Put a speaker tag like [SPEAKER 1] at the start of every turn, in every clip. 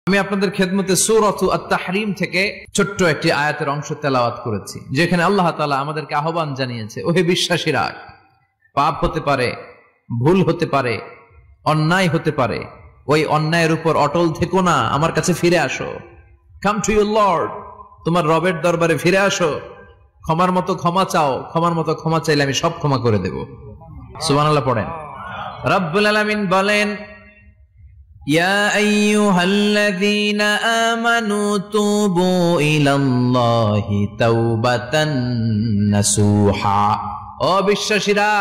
[SPEAKER 1] আমি আপনাদের খেদমতে সূরাতু আত-তাহরীম থেকে ছোট্ট একটি আয়াতের অংশ তেলাওয়াত করেছি, যেখানে আল্লাহ তাআলা আমাদেরকে আহ্বান জানিয়েছে, ওহে বিশ্বাসীরা, পাপ হতে পারে, ভুল হতে পারে, অন্যায় হতে পারে, ওই অন্যায়ের উপর অটল থেকো না, আমার কাছে ফিরে আসো। কাম টু ইউর লর্ড, তোমার রবের দরবারে ফিরে আসো, ক্ষমার মতো ক্ষমা চাও, ক্ষমার মতো ক্ষমা চাইলে আমি সব ক্ষমা করে দেব। সুবহানাল্লাহ পড়েন। রব্বুল আলামিন বলেন, ইয়া আইয়ুহাল্লাযীনা আমানু তুবু ইলাল্লাহি তাওবাতান নাসুহা। ও বিশ্বাসীরা,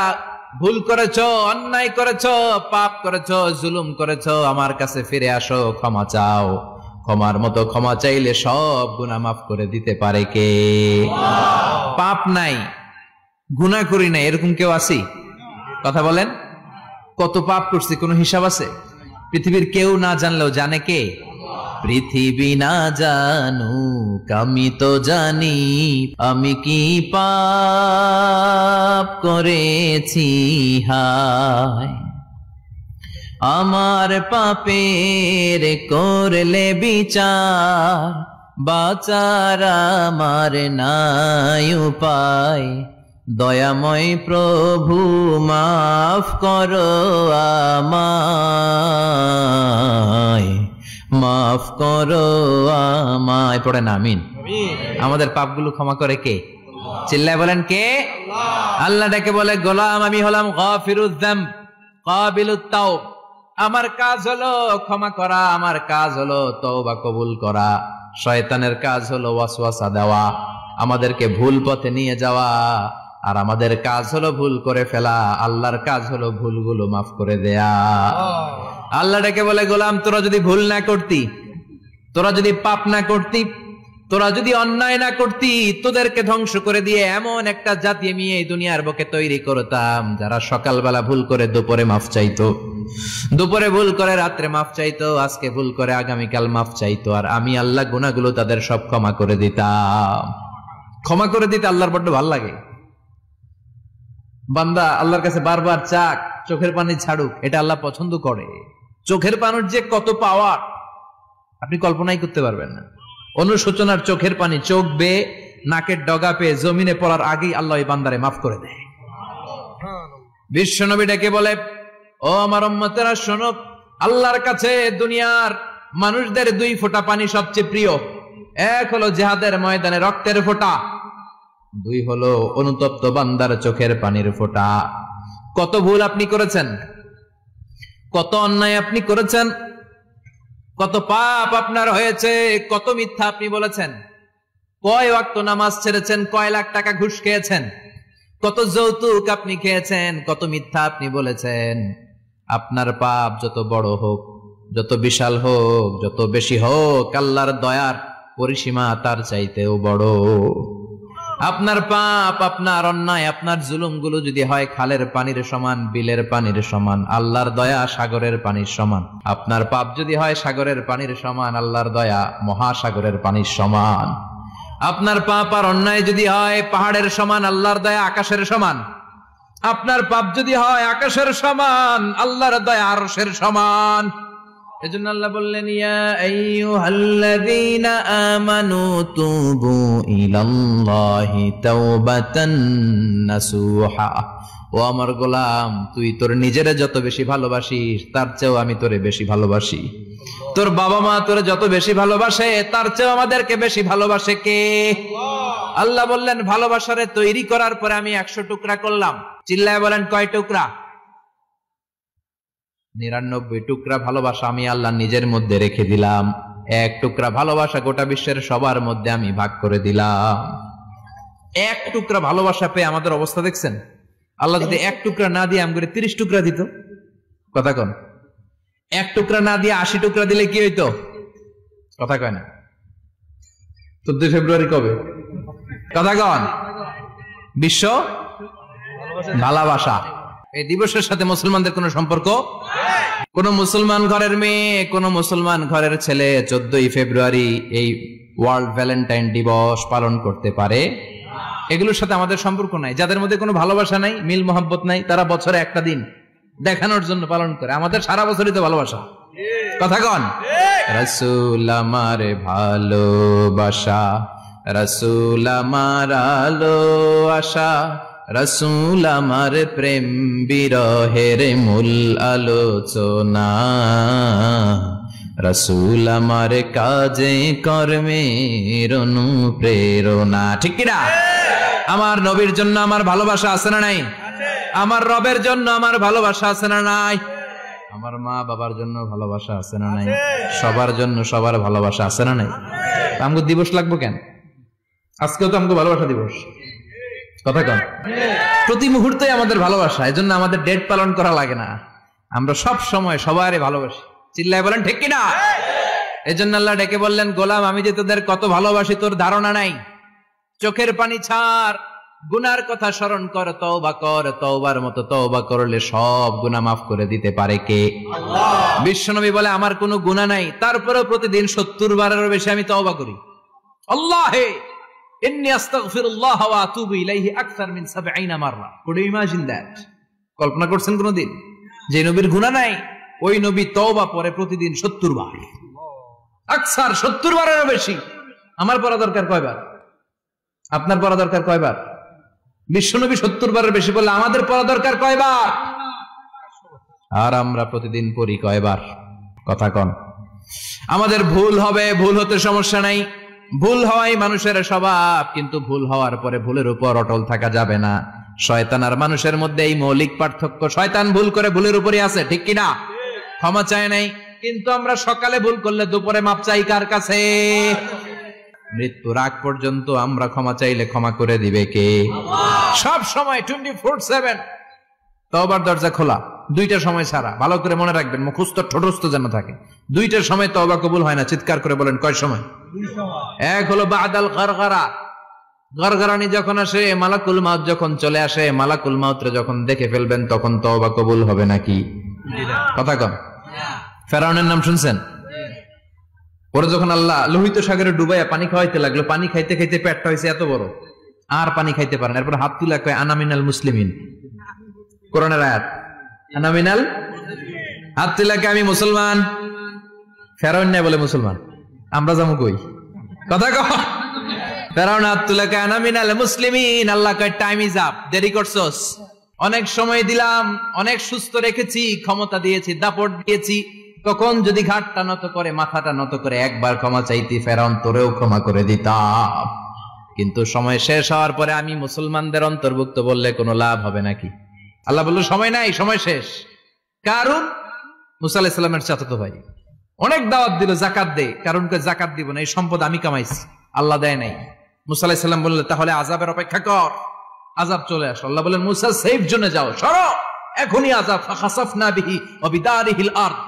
[SPEAKER 1] ভুল করেছো, অন্যায় করেছো, পাপ করেছো, জুলুম করেছো, আমার কাছে ফিরে আসো, ক্ষমা চাও। ক্ষমার মতো ক্ষমা চাইলে সব গুনাহ মাফ করে দিতে পারে কে? পাপ নাই, গুনাহ করি না, এরকম কেউ আছি? কথা বলেন। কত পাপ করছি, কোনো হিসাব আছে? পৃথিবীর কেউ না জানলেও জানে কে? পৃথিবী না জানুক আমি তো জানি, আমি কি পাপ করেছি হায়। আমার পাপের করলে বিচার, বাঁচার আমার নাই উপায়। দয়াময় প্রভু মাফ করো আমায়, মাফ করো আমায়। পড়েন আমিন। আমাদের পাপগুলো ক্ষমা করে কে? চিল্লায় বলেন কে? আল্লাহ ডেকে বলে, গোলাম আমি হলাম গাফিরুয যামব কাবিলুত তাওব। আমার কাজ হলো ক্ষমা করা, আমার কাজ হলো তওবা কবুল করা। শয়তানের কাজ হলো ওয়াসওয়াসা দেওয়া, আমাদেরকে ভুল পথে নিয়ে যাওয়া। আর আমাদের কাজ হলো ভুল করে ফেলা, আল্লাহর কাজ হলো ভুলগুলো মাফ করে দেয়া। আল্লাহ ডেকে বলে, গোলাম তোরা যদি ভুল না করতি, তোরা যদি পাপ না করতি, তোরা যদি অন্যায় না করতি, তোদেরকে ধ্বংস করে দিয়ে এমন একটা জাতি আমি এই দুনিয়ার বুকে তৈরি করতাম, যারা সকালবেলা ভুল করে দুপুরে মাফ চাইতো, দুপুরে ভুল করে রাত্রে মাফ চাইতো, আজকে ভুল করে আগামীকাল মাফ চাইতো। আর আমি আল্লাহ গুনাহগুলো তাদের সব ক্ষমা করে দিতাম। ক্ষমা করে দিতে আল্লাহর বড্ড ভালো লাগে। বান্দা আল্লাহর কাছে বারবার চাক, চোখের পানি ছাড়ুক, এটা আল্লাহ পছন্দ করে। চোখের পানির যে কত পাওয়ার আপনি কল্পনাই করতে পারবেন না। অনুশোচনার চোখের পানি চোখ বেয়ে নাকের ডগা পেয়ে জমিনে পড়ার আগেই আল্লাহ এই বান্দারে মাফ করে দেয়। বিশ্বনবী ডেকে বলে, ও আমার উম্মতেরা শোনো, আল্লাহর কাছে দুনিয়ার মানুষদের দুই ফোঁটা পানি সবচেয়ে প্রিয়। এক হলো জিহাদের ময়দানে রক্তের ফোঁটা, দুই হলো অনুতপ্ত বান্দার চোখের পানির ফোঁটা। কত ভুল আপনি করেছেন, কত অন্যায় আপনি করেছেন, কত পাপ আপনার হয়েছে, কত মিথ্যা আপনি বলেছেন, কয় ওয়াক্ত নামাজ ছেড়েছেন, কয় লাখ টাকা ঘুষ খেয়েছেন, কত যৌতুক আপনি খেয়েছেন, কত মিথ্যা আপনি বলেছেন। আপনার পাপ যত বড় হোক, যত বিশাল হোক, যত বেশি হোক, আল্লাহর দয়ার পরিসীমা তার চাইতেও বড়। আপনার পাপ, আপনার অন্যায়, আপনার জুলুমগুলো যদি হয় খালের পানির সমান, বিলের পানির সমান, আল্লাহর দয়া সাগরের পানির সমান। আপনার পাপ যদি হয় সাগরের পানির সমান, আল্লাহর দয়া মহাসাগরের পানির সমান। আপনার পাপ আর অন্যায় যদি হয় পাহাড়ের সমান, আল্লাহর দয়া আকাশের সমান। আপনার পাপ যদি হয় আকাশের সমান, আল্লাহর দয়া আরশের সমান। এজন্য আল্লাহ বললেন, ইয়া আইয়ুহাল্লাযীনা আমানু তুবু ইলাল্লাহি তাওবাতান নাসুহা। ও আমার গোলাম, তুই তোর নিজের যত বেশি ভালোবাসিস, তার চেয়েও আমি তোরে বেশি ভালোবাসি। তোর বাবা মা তোরে যত বেশি ভালোবাসে, তার চেয়েও আমাদেরকে বেশি ভালোবাসে কে? আল্লাহ বললেন, ভালোবাসারে তৈরি করার পরে আমি 100 টুকরা করলাম। চিল্লায় বলেন, কয় টুকরা? 99 টুকরা ভালোবাসা আমি আল্লাহ নিজের মধ্যে রেখে দিলাম। 1 টুকরা ভালোবাসা গোটা বিশ্বের সবার মধ্যে আমি ভাগ করে দিলাম। 1 টুকরা ভালোবাসা পেয়ে আমাদের অবস্থা দেখছেন? আল্লাহ যদি 1 টুকরা না দিয়ে আমাদের 30 টুকরা দিত, কথা কন, 1 টুকরা না দিয়ে 80 টুকরা দিলে কি হইতো? কথা কয় না। 14 ফেব্রুয়ারি কবে? কথা কন। বিশ্ব ভালোবাসা এই দিবসের সাথে মুসলমানদের কোন সম্পর্ক? কোন মুসলমান ঘরের মেয়ে, কোন মুসলমান ঘরের ছেলে 14 ফেব্রুয়ারি এই ওয়ার্ল্ড ভ্যালেন্টাইন দিবস পালন করতে পারে? এগুলোর সাথে আমাদের সম্পর্ক নাই। যাদের মধ্যে কোনো ভালোবাসা নাই, মিল মোহাব্বত নাই, তারা বছরে একটা দিন দেখানোর জন্য পালন করে। আমাদের সারা বছরই তো ভালোবাসা। কথা কন। রাসূল আমার ভালোবাসা, রাসূল আমার আলো আশা, রাসূল আমার প্রেম বিরহের মূল আলোচনা, রাসূল আমার কাজে কর্মের অনুপ্রেরণা। ঠিক কিনা? আমার নবীর জন্য আমার ভালোবাসা আছে না নাই? আমার রবের জন্য আমার ভালোবাসা আছে না নাই? আমার মা বাবার জন্য ভালোবাসা আছে না নাই? সবার জন্য সবার ভালোবাসা আছে না নাই? আমগো দিবস লাগবো কেন? আজকেও তো আমগো ভালোবাসা দিবস। কথা কন। প্রতি মুহূর্তে আমাদের ভালোবাসা, এজন্য আমাদের ডেট পালন করা লাগে না। আমরা সব সময় সবারই ভালোবাসি। চিল্লায় বলেন ঠিক কিনা? এজন্য আল্লাহ ডেকে বললেন, গোলাম আমি যে তোদের কত ভালোবাসি তোর ধারণা নাই। চোখের পানি ছাড়, গুনার কথা স্মরণ কর, তওবা কর, তওবার মতো তওবা করলে সব গুনাহ মাফ করে দিতে পারে কে? আল্লাহ। বিশ্বনবী বলে আমার কোনো গুনাহ নাই, তারপরেও প্রতিদিন 70 বারেরও বেশি আমি তওবা করি। আল্লাহে ইন্নী আস্তাগফিরুল্লাহ ওয়া আতুবু ইলাইহি আকসার মিন 70 মাররা। Could you imagine that? কল্পনা করছেন কোনদিন যে নবীর গুনাহ নাই, ওই নবী তওবা পড়ে প্রতিদিন 70 বার, আকসার 70 বারেরও বেশি। আমার পড়া দরকার কয়বার? আপনার পড়া দরকার কয়বার? বিশ্বনবী 70 বারের বেশি বললে আমাদের পড়া দরকার কয়বার? আর আমরা প্রতিদিন পড়ি কয়বার? কথা কন। আমাদের ভুল হবে, ভুল হতে সমস্যা নাই, ভুল হওয়াই মানুষের স্বভাব, কিন্তু ভুল হওয়ার পরে ভুলের উপর অটল থাকা যাবে না। শয়তান আর মানুষের মধ্যে এই মৌলিক পার্থক্য। শয়তান ভুল করে ভুলের উপরই আছে, ঠিক কিনা? ক্ষমা চায় নাই, কিন্তু আমরা সকালে ভুল করলে দুপুরে মাপ চাই কার কাছে? মৃত্যুর আগ পর্যন্ত আমরা ক্ষমা চাইলে ক্ষমা করে দিবে কে? সব সময় 24/7 তওবার দরজা খোলা, দুইটার সময় ছাড়া। ভালো করে মনে রাখবেন, মুখস্থ ঠোঁটস্থ যেন থাকে। দুইটার সময় তওবা কবুল হয় না, চিৎকার করে বলেন কয় সময়? এক হলো বাদাল গারগারা, গারগারানি যখন আসে, মালাকুল মাউত যখন চলে আসে, মালাকুল মাউতরে যখন দেখে ফেলবেন তখন তওবা কবুল হবে নাকি? কথা কম। ফেরাউনের নাম শুনছেন? ওরা যখন আল্লাহ লোহিত সাগরে ডুবাইয়া পানি খাওয়াইতে লাগলো, পানি খাইতে খাইতে পেটটা হয়েছে এত বড়, আর পানি খাইতে পারেন। এরপর হাত তুলে কয় আনা মিনাল মুসলিমিন। কোরআনের আয়াত, আনা মিনাল, হাত তুলে কয় আমি মুসলমান। ফেরাউন নাই বলে মুসলমান, আমরা যাবো কই? কথা কও। ফেরাউন হাত তুলে কয় আনা মিনাল মুসলিমিন। আল্লাহ কয় টাইম ইজ আপ, দেরি করছস। অনেক সময় দিলাম, অনেক সুস্থ রেখেছি, ক্ষমতা দিয়েছি, দাপট দিয়েছি, তখন যদি ঘাটটা নত করে, মাথাটা নত করে একবার ক্ষমা চাইতি, ফেরাউন তোরেও ক্ষমা করে দিতাম। কিন্তু সময় শেষ হওয়ার পরে আমি মুসলমানদের অন্তর্ভুক্ত বললে কোনো লাভ হবে নাকি? আল্লাহ বলল সময় নাই, সময় শেষ। কারণ মুসা আলাইহিস সালামের চাচাতো ভাই অনেক দাওয়াত দিল, জাকাত দে। কারণ জাকাত দিব না, এই সম্পদ আমি কামাইছি, আল্লাহ দেয় নাই। মুসা আলাইহিস সালাম বললেন তাহলে আযাবের অপেক্ষা কর, আযাব চলে আসলো। আল্লাহ বললেন মুসা সেফ জোনে যাও, সরো, এখনই আযাব। ফাখাসাফনা বিহি ওয়া বিদারিহিল আরদ,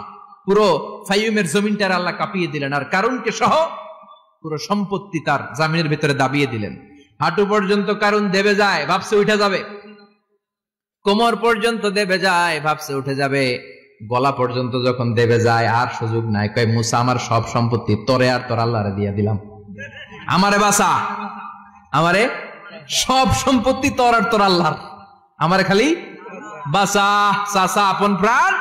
[SPEAKER 1] পুরো ফাইয়ুমের জমিনটার আল্লাহ কাঁপিয়ে দিলেন, আর কারুনকে সহ পুরো সম্পত্তি তার জামিনের ভিতরে দাবিয়ে দিলেন। হাঁটু পর্যন্ত কারুন দেবে যায়, ভাবছে উঠে যাবে। কোমর পর্যন্ত দেবে যায়, ভাবছে উঠে যাবে। গলা পর্যন্ত যখন দেবে যায় আর সুযোগ নাই। কয় মুসা আমার সব সম্পত্তি তোরে আর তোর আল্লাহরে দিয়ে দিলাম, আমারে বাঁচা, আমারে সব সম্পত্তি তোর আর তোর আল্লাহর, আমারে খালি বাঁচা, চাচা আপন প্রাণ।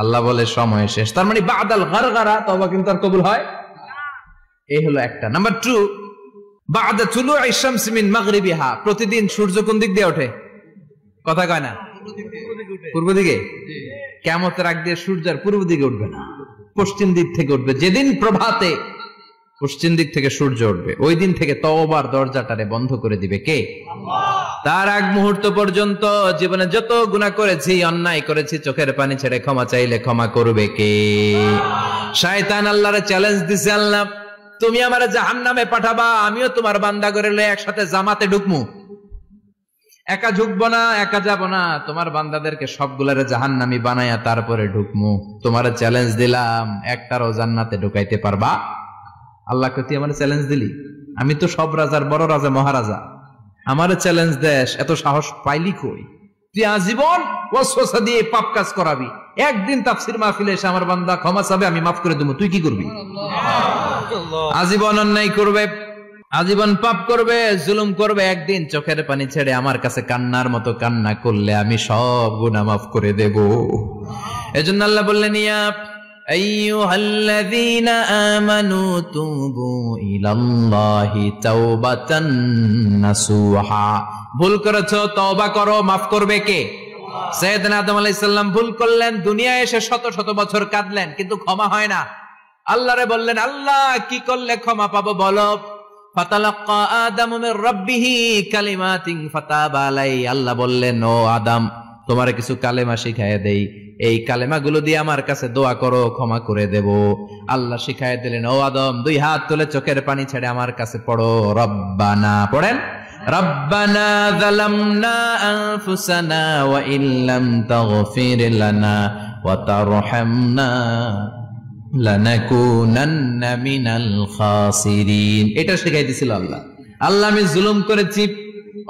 [SPEAKER 1] আল্লাহ বলে সময় শেষ। তার মানে বাদাল গারগারা তওবা কিন্তু আর কবুল হয়? এই হলো একটা। নাম্বার 2, বাদা তুলুই শামসি মিন মাগরিবিহা, প্রতিদিন সূর্য কোন দিক দিয়ে ওঠে? কথা কয় না? পূর্ব দিকে। কিয়ামতের আগ দিয়ে সূর্য আর পূর্ব দিকে উঠবে না, পশ্চিম দিক থেকে উঠবে। যেদিন প্রভাতে পশ্চিম দিক থেকে সূর্য উঠবে, ওই দিন থেকে তওবার দরজাটারে বন্ধ করে দিবে কে? আল্লাহ। তার আগ মুহূর্ত পর্যন্ত জীবনে যত গুনাহ করেছি, অন্যায় করেছি, চোখের পানি ছেড়ে ক্ষমা চাইলে ক্ষমা করবে কে? শয়তান আল্লাহরে চ্যালেঞ্জ দিছে, আল্লাহ তুমি আমারে জাহান্নামে পাঠাবা, আমিও তোমার বান্দা করে লয়ে একসাথে জামাতে ঢুকমু। একা ঢুকবো না, একা যাব না, তোমার বান্দাদেরকে সবগুলারে জাহান্নামী বানায়া তারপরে ঢুকমু। তোমারে চ্যালেঞ্জ দিলাম, একটারও জান্নাতে ঢুকাইতে পারবা? আল্লাহকে তুই আমার চ্যালেঞ্জ দিলি? আমি তো সব রাজার বড় রাজা, মহারাজা, আমার চ্যালেঞ্জ দেশ, এত সাহস পাইলি কই? তুই আজীবন ওয়াসওয়াসা দিয়ে পাপ কাজ করাবি, একদিন তাফসীর মাহফিলে এসে আমার বান্দা ক্ষমা চাবে, আমি মাফ করে দেবো, তুই কি করবি? আজীবন অন্যায় করবে, আজীবন পাপ করবে, জুলুম করবে, একদিন চোখের পানি ছেড়ে আমার কাছে কান্নার মতো কান্না করলে আমি সব গুনাহ মাফ করে দেব। এজন্য আল্লাহ বললেন ইয়া আইয়ুহাল্লাযীনা আমানু তুবু ইলাল্লাহি তাওবাতান নাসুহা। ভুল করেছো, তওবা করো, মাফ করবে কে? সাইয়েদনা আদম আলাইহিস সালাম ভুল করলেন, দুনিয়ায় এসে শত শত বছর কাঁদলেন, কিন্তু ক্ষমা হয় না। আল্লাহরে বললেন, আল্লাহ কি করলে ক্ষমা পাবো বলো? ফাতালাক্কা আদামু মির রাব্বিহি কালিমাতিন ফাতাবা আলাইহি। আল্লাহ বললেন, ও আদম, তোমার কিছু কালেমা শিখায় দেই, এই কালেমাগুলো দিয়ে আমার কাছে দোয়া করো, ক্ষমা করে দেব। আল্লাহ শিখায় দিলেন, ও আদম, দুই হাত তুলে চোখের পানি ছেড়ে আমার কাছে পড়ো, রব্বানা। পড়েন, রব্বানা যালামনা আনফুসানা ওয়া ইল্লাম তাগফির লানা ওয়া তারহামনা লানাকুনান্না মিনাল খাসিরিন। এটা শিখাই দিয়েছিল আল্লাহ। আল্লাহ, আমি জুলুম করেছি,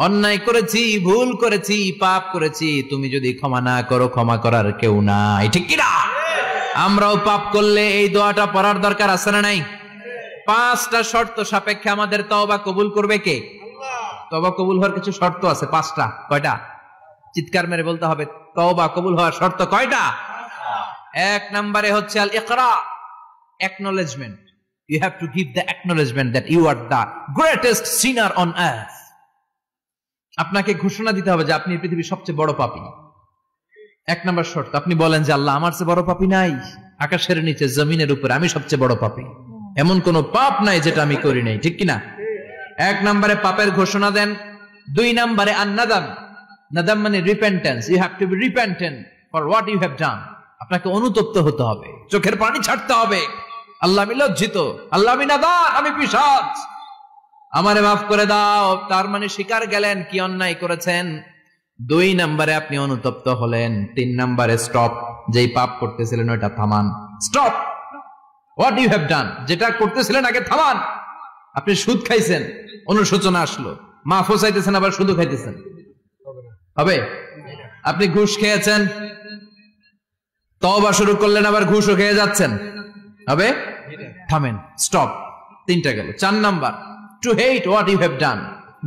[SPEAKER 1] অন্যায় করেছি, ভুল করেছি, পাপ করেছি, তুমি যদি ক্ষমা না করো, ক্ষমা করার কেউ নাই, ঠিক কি না? আমরাও পাপ করলে এই দোয়াটা পড়ার দরকার আছে না নাই? 5টা শর্ত সাপেক্ষে আমাদের তওবা কবুল করবে কে? তওবা কবুল হওয়ার কিছু শর্ত আছে 5টা। কয়টা? চিৎকার মেরে বলতে হবে, তওবা কবুল হওয়ার শর্ত কয়টা? 1 নম্বরে হচ্ছে আল ইকরা, acknowledgement. You have to give the acknowledgement that you are the greatest sinner on earth. আপনাকে ঘোষণা দিতে হবে যে আপনি পৃথিবীর সবচেয়ে বড় পাপী। 1 নম্বর শর্ত, আপনি বলেন যে আল্লাহ, আমার চেয়ে বড় পাপী নাই, আকাশের নিচে জমিনের উপরে আমি সবচেয়ে বড় পাপী, এমন কোন পাপ নাই যেটা আমি করি নাই, ঠিক কিনা? 1 নম্বরে পাপের ঘোষণা দেন। 2 নম্বরে আন-নাদাম। নাদাম মানে repentance. You have to be repentant for what you have done. আপনাকে অনুতপ্ত হতে হবে, চোখের পানি ছাড়তে হবে। আল্লাহ, আমি লজ্জিত, আল্লাহ আমি নাদান, আমি পিশাচ, আমারে মাফ করে দাও। তার মানে স্বীকার গেলেন কি অন্যায় করেছেন। 2 নম্বরে আপনি অনুতপ্ত হলেন। 3 নম্বরে স্টপ, যেই পাপ করতেছিলেন ওটা থামান। Stop what you have done, যেটা করতেছিলেন আগে থামান। আপনি সুদ খাইছেন, অনুশোচনা আসলো, মাফও চাইতেছেন, আবার সুদও খাইতেছেন, হবে? আপনি ঘুষ খেয়েছেন, তওবা শুরু করলেন, আবার ঘুষও খেয়ে যাচ্ছেন, হবে? থামেন, স্টপ। 3টা গেল। 4 number, to hate what you have done,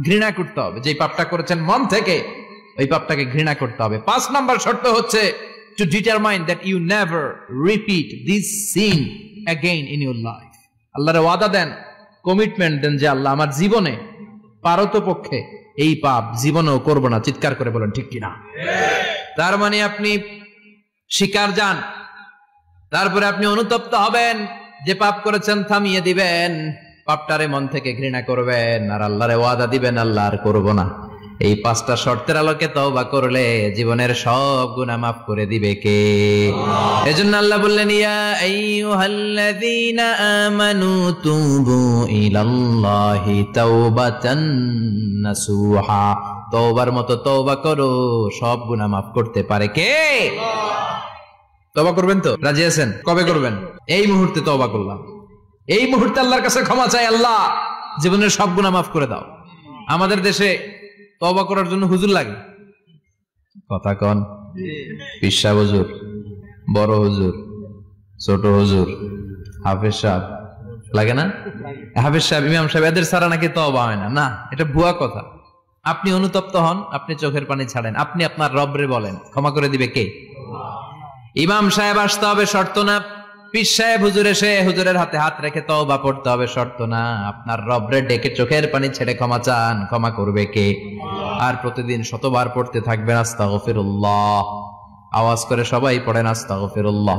[SPEAKER 1] ঘৃণা করতে হবে, যে পাপটা করেছেন মন থেকে ওই পাপটাকে ঘৃণা করতে হবে। 5 নাম্বার শর্ত হচ্ছে to determine that you never repeat this sin again in your life. আল্লাহর ওয়াদা দেন, কমিটমেন্ট দেন যে আল্লাহ, আমার জীবনে পারতপক্ষে এই পাপ জীবনেও করব না। চিৎকার করে বলেন ঠিক কিনা? তার মানে আপনি স্বীকার যান, তারপরে আপনি অনুতপ্ত হবেন, যে পাপ করেছেন থামিয়ে দিবেন, পাপটারে মন থেকে ঘৃণা করবেন, আর আল্লাহরে ওয়াদা দিবেন, আল্লাহ আর করব না। এই 5টা শর্তের আলোকে তওবা করলে জীবনের সব গুনাহ মাফ করে দিবে কে? এজন্য আল্লাহ বললেন, ইয়া আইয়ুহাল্লাযীনা আমানু তুবু ইলাল্লাহি তাওবাতান নাসুহা। তওবার মতো তওবা করো, সব গুনাহ মাফ করতে পারে কে? তওবা করবেন তো? রাজি আছেন? কবে করবেন? এই মুহূর্তে তওবা করলাম, এই মুহূর্তে আল্লাহর কাছে ক্ষমা চাই, আল্লাহ জীবনের সব গুনাহ মাফ করে দাও। আমাদের দেশে তওবা করার জন্য হুজুর লাগে, কথা কন? পীর সাহেব হুজুর, বড় হুজুর, ছোট হুজুর, হাফেজ সাহেব লাগে না? হাফেজ সাহেব, ইমাম সাহেব, এদের ছাড়া নাকি তওবা হয় না। না, এটা ভুয়া কথা। আপনি অনুতপ্ত হন, আপনি চোখের পানি ছাড়েন, আপনি আপনার রবরে বলেন, ক্ষমা করে দিবে কে? ইমাম সাহেব আসতে হবে, শর্ত না। পীর সাহেব হুজুর এসে হুজুরের হাতে হাত রেখে তওবা পড়তে হবে, শর্ত না। আপনার রবরে ডেকে চোখের পানি ছেড়ে ক্ষমা চান, ক্ষমা করবে কে? আর প্রতিদিন শতবার পড়তে থাকবেন আস্তাগফিরুল্লাহ। আওয়াজ করে সবাই পড়েন আস্তাগফিরুল্লাহ,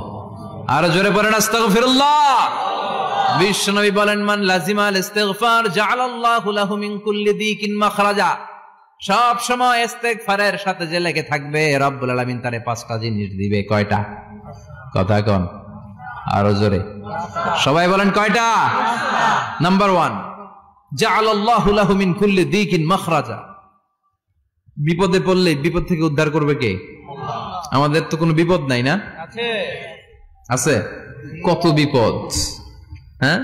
[SPEAKER 1] আর জোরে পড়েন আস্তাগফিরুল্লাহ। বিশ্বনবী বলেন, মান লাজিমাল ইস্তিগফার জাআলাল্লাহু লাহু মিন কুল্লি দিকিন মাখরাজা। সব সময় ইস্তিগফারের সাথে যে লেগে থাকবে, রব্বুল আলামিন তারে 5টা জিনিস দিবে। কয়টা? কথা কন, আরো জোরে সবাই বলেন, কয়টা? নাম্বার 1, জাআলাল্লাহু লাহু মিন কুল্লি দিকিন মাখরাজা। বিপদে পড়লে বিপদ থেকে উদ্ধার করবে কে? আমাদের তো কোনো বিপদ নাই না? আছে। কত বিপদ, হ্যাঁ?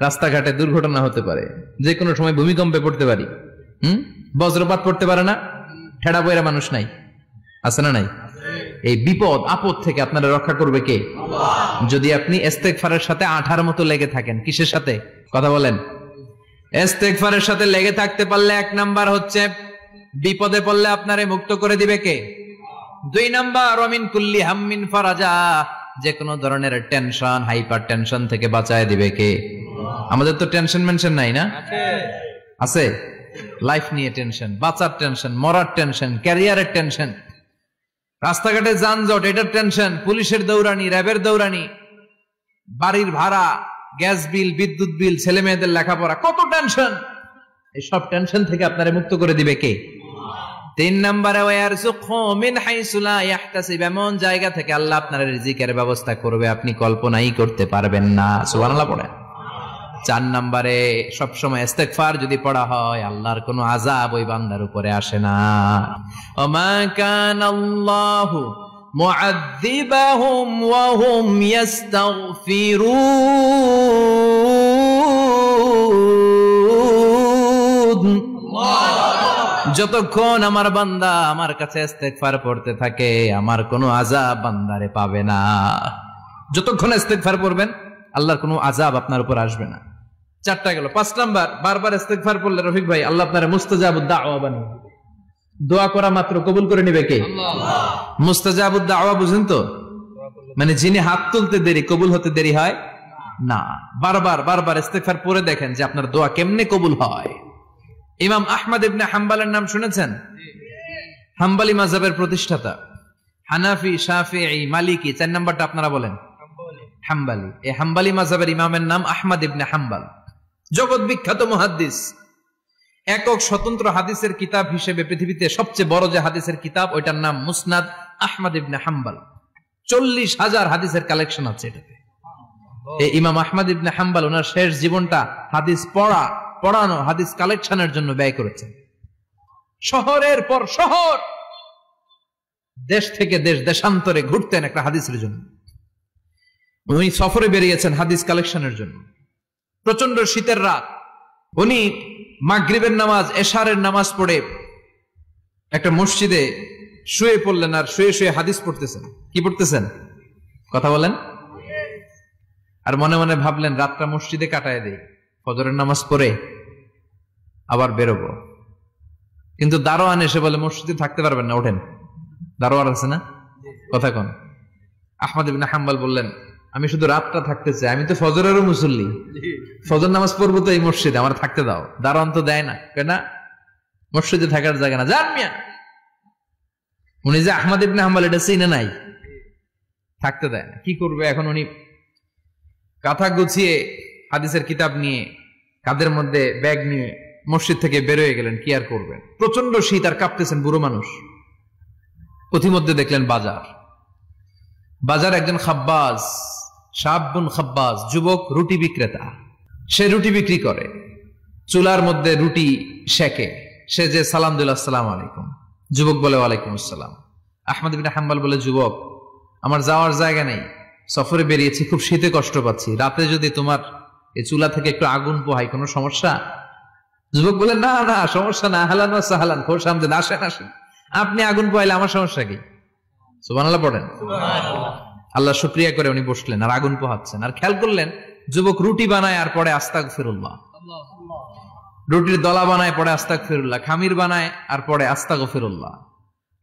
[SPEAKER 1] রাস্তাঘাটে দুর্ঘটনা হতে পারে, যে কোনো সময় ভূমিকম্পে পড়তে পারি, বজ্রপাত পড়তে পারে না, ঠেড়া বইরা মানুষ নাই, আছে না নাই? এই বিপদ আপদ থেকে আপনারা রক্ষা করবে কে? যদি আপনি ইস্তেগফারের সাথে আঠার মতো লেগে থাকেন। কিসের সাথে? কথা বলেন। ইস্তেগফারের সাথে লেগে থাকতে পারলে 1 নাম্বার হচ্ছে বিপদে পড়লে আপনারে মুক্ত করে দিবে কে? 2 নাম্বার, ওয়ামিন কুল্লি হাম্মিন ফারাজা। যে কোনো ধরনের টেনশন, হাইপার টেনশন থেকে বাঁচায় দিবে কে? আমাদের তো টেনশন মেনশন নাই না? আছে। লাইফ নিয়ে টেনশন, বাঁচার টেনশন, মরার টেনশন, ক্যারিয়ারের টেনশন, রাস্তাঘাটে যানজট এটার টেনশন, পুলিশের দৌড়ানি, র্যাবের দৌড়ানি, বাড়ির ভাড়া, গ্যাস বিল, বিদ্যুৎ বিল, ছেলে মেয়েদের লেখাপড়া, কত টেনশন। এই সব টেনশন থেকে আপনারে মুক্ত করে দিবে কে? 3 নম্বরে ওয়ারযুকহু মিন হাইসু লা ইয়াহতাসিব, এমন জায়গা থেকে আল্লাহ আপনার রিজিকের ব্যবস্থা করবে আপনি কল্পনাই করতে পারবেন না। সুবহানাল্লাহ পড়ে। 4 নম্বরে সবসময় ইস্তেগফার যদি পড়া হয় আল্লাহর কোনো আযাব ওই বান্দার উপরে আসে না। ওমা কানাল্লাহু মুআযযিবাহুম ওয়া হুম ইস্তাগফিরুন। যতক্ষণ আমার বান্দা আমার কাছে ইস্তেগফার পড়তে থাকে আমার কোনো আযাব বান্দারে পাবে না। যতক্ষণ ইস্তেগফার পড়বেন আল্লাহর কোনো আযাব আপনার উপর আসবে না। 4টা গেল। 5 নাম্বার, বারবার ইস্তেগফার পড়লে রফিক ভাই আল্লাহ আপনারে মুস্তাজাবুদ দাওয়া বানিয়ে দিবে। দোয়া করা মাত্র কবুল করে নেবে কে? আল্লাহ। মুস্তাজাবুদ দাওয়া বুঝেন তো? মানে যিনি হাত তুলতে দেরি কবুল হতে দেরি হয় না। বারবার ইস্তেগফার পড়ে দেখেন যে আপনার দোয়া কেমনে কবুল হয়। ইমাম আহমদ ইবনে হাম্বলের নাম শুনেছেন? হাম্বলি মাযহাবের প্রতিষ্ঠাতা। হানাফি, শাফিঈ, মালিকি, 4 নাম্বারটা আপনারা বলেন। হাম্বলি। এই হাম্বলি মাযহাবের ইমামের নাম আহমদ ইবনে হাম্বল। জগৎ বিখ্যাত মুহাদ্দিস। একক স্বতন্ত্র হাদিসের কিতাব হিসেবে পৃথিবীতে সবচেয়ে বড় যে হাদিসের কিতাব ওইটার নাম মুসনাদ আহমদ ইবনে হাম্বল। 40,000 হাদিসের কালেকশন আছে এটাতে। এই ইমাম আহমদ ইবনে হাম্বল ওনার শেষ জীবনটা হাদিস পড়ানো, হাদিস কালেকশনের জন্য ব্যয় করেছেন। শহরের পর শহর, দেশ থেকে দেশ, দেশান্তরে ঘুরতেন একটা হাদিসের জন্য। উনি সফরে বেরিয়েছেন হাদিস কালেকশনের জন্য। প্রচন্ড শীতের রাত, উনি মাগরিবের নামাজ, এশারের নামাজ পড়ে একটা মসজিদে শুয়ে পড়লেন আর শুয়ে শুয়ে হাদিস পড়তেছেন। কি পড়তেছেন? কথা বলেন। আর মনে মনে ভাবলেন রাতটা মসজিদে কাটায় দেই, ফজরের নামাজ পড়ে আবার বেরোবো। কিন্তু দারোয়ান এসে বলে মসজিদে থাকতে পারবেন না, ওঠেন। দারোয়ান আছে না? কথা কন। আহমদ ইবনে হাম্বল বললেন আমি শুধু রাতটা থাকতে চাই, আমি তো ফজরেরও মুসল্লি, ফজর নামাজ পড়বো তো এই মসজিদে, আমার থাকতে দাও। দারোয়ান তো দেয় না, কেনা মসজিদে থাকার জায়গা না, যান মিয়া। উনি যে আহমদ ইবনে হাম্বল এটা চিনে নাই, থাকতে দেয় না। কি করবে এখন? উনি কাঁথা গুছিয়ে হাদিসের কিতাব নিয়ে কাঁধের মধ্যে ব্যাগ নিয়ে মসজিদ থেকে বেরোয় গেলেন। কি আর করবেন, প্রচন্ড শীত আর কাঁপতেছেন, বুড়ো মানুষ। পথিমধ্যে দেখলেন বাজার একজন খাব্বাজ, শাবুন খাব্বাজ, যুবক রুটি বিক্রেতা। সে রুটি বিক্রি করে, চুলার মধ্যে রুটি সেকে। সে যে সালাম দিল আসসালামু আলাইকুম, যুবক বলে ওয়ালাইকুম আসসালাম। আহমদ ইবনে হাম্বল বলে যুবক আমার যাওয়ার জায়গা নেই, সফরে বেরিয়েছি, খুব শীতে কষ্ট পাচ্ছি, রাতে যদি তোমার এই চুলা থেকে একটু আগুন পোহাই কোনো সমস্যা? যুবক বলে না না সমস্যা না, আহলান ওয়া সাহলান, খোশ আমদেদ, আসেন আসেন, আপনি আগুন পোহাইলে আমার সমস্যা কি? সুবহানাল্লাহ পড়েন। আল্লাহ শুকরিয়া করে উনি বসলেন আর আগুন পোহাচ্ছেন। আর খেয়াল করলেন যুবক রুটি বানায় আর পরে আস্তাগফিরুল্লাহ, রুটির দলা বানায় পরে আস্তাগফিরুল্লাহ, খামির বানায় আর পরে আস্তাগফিরুল্লাহ,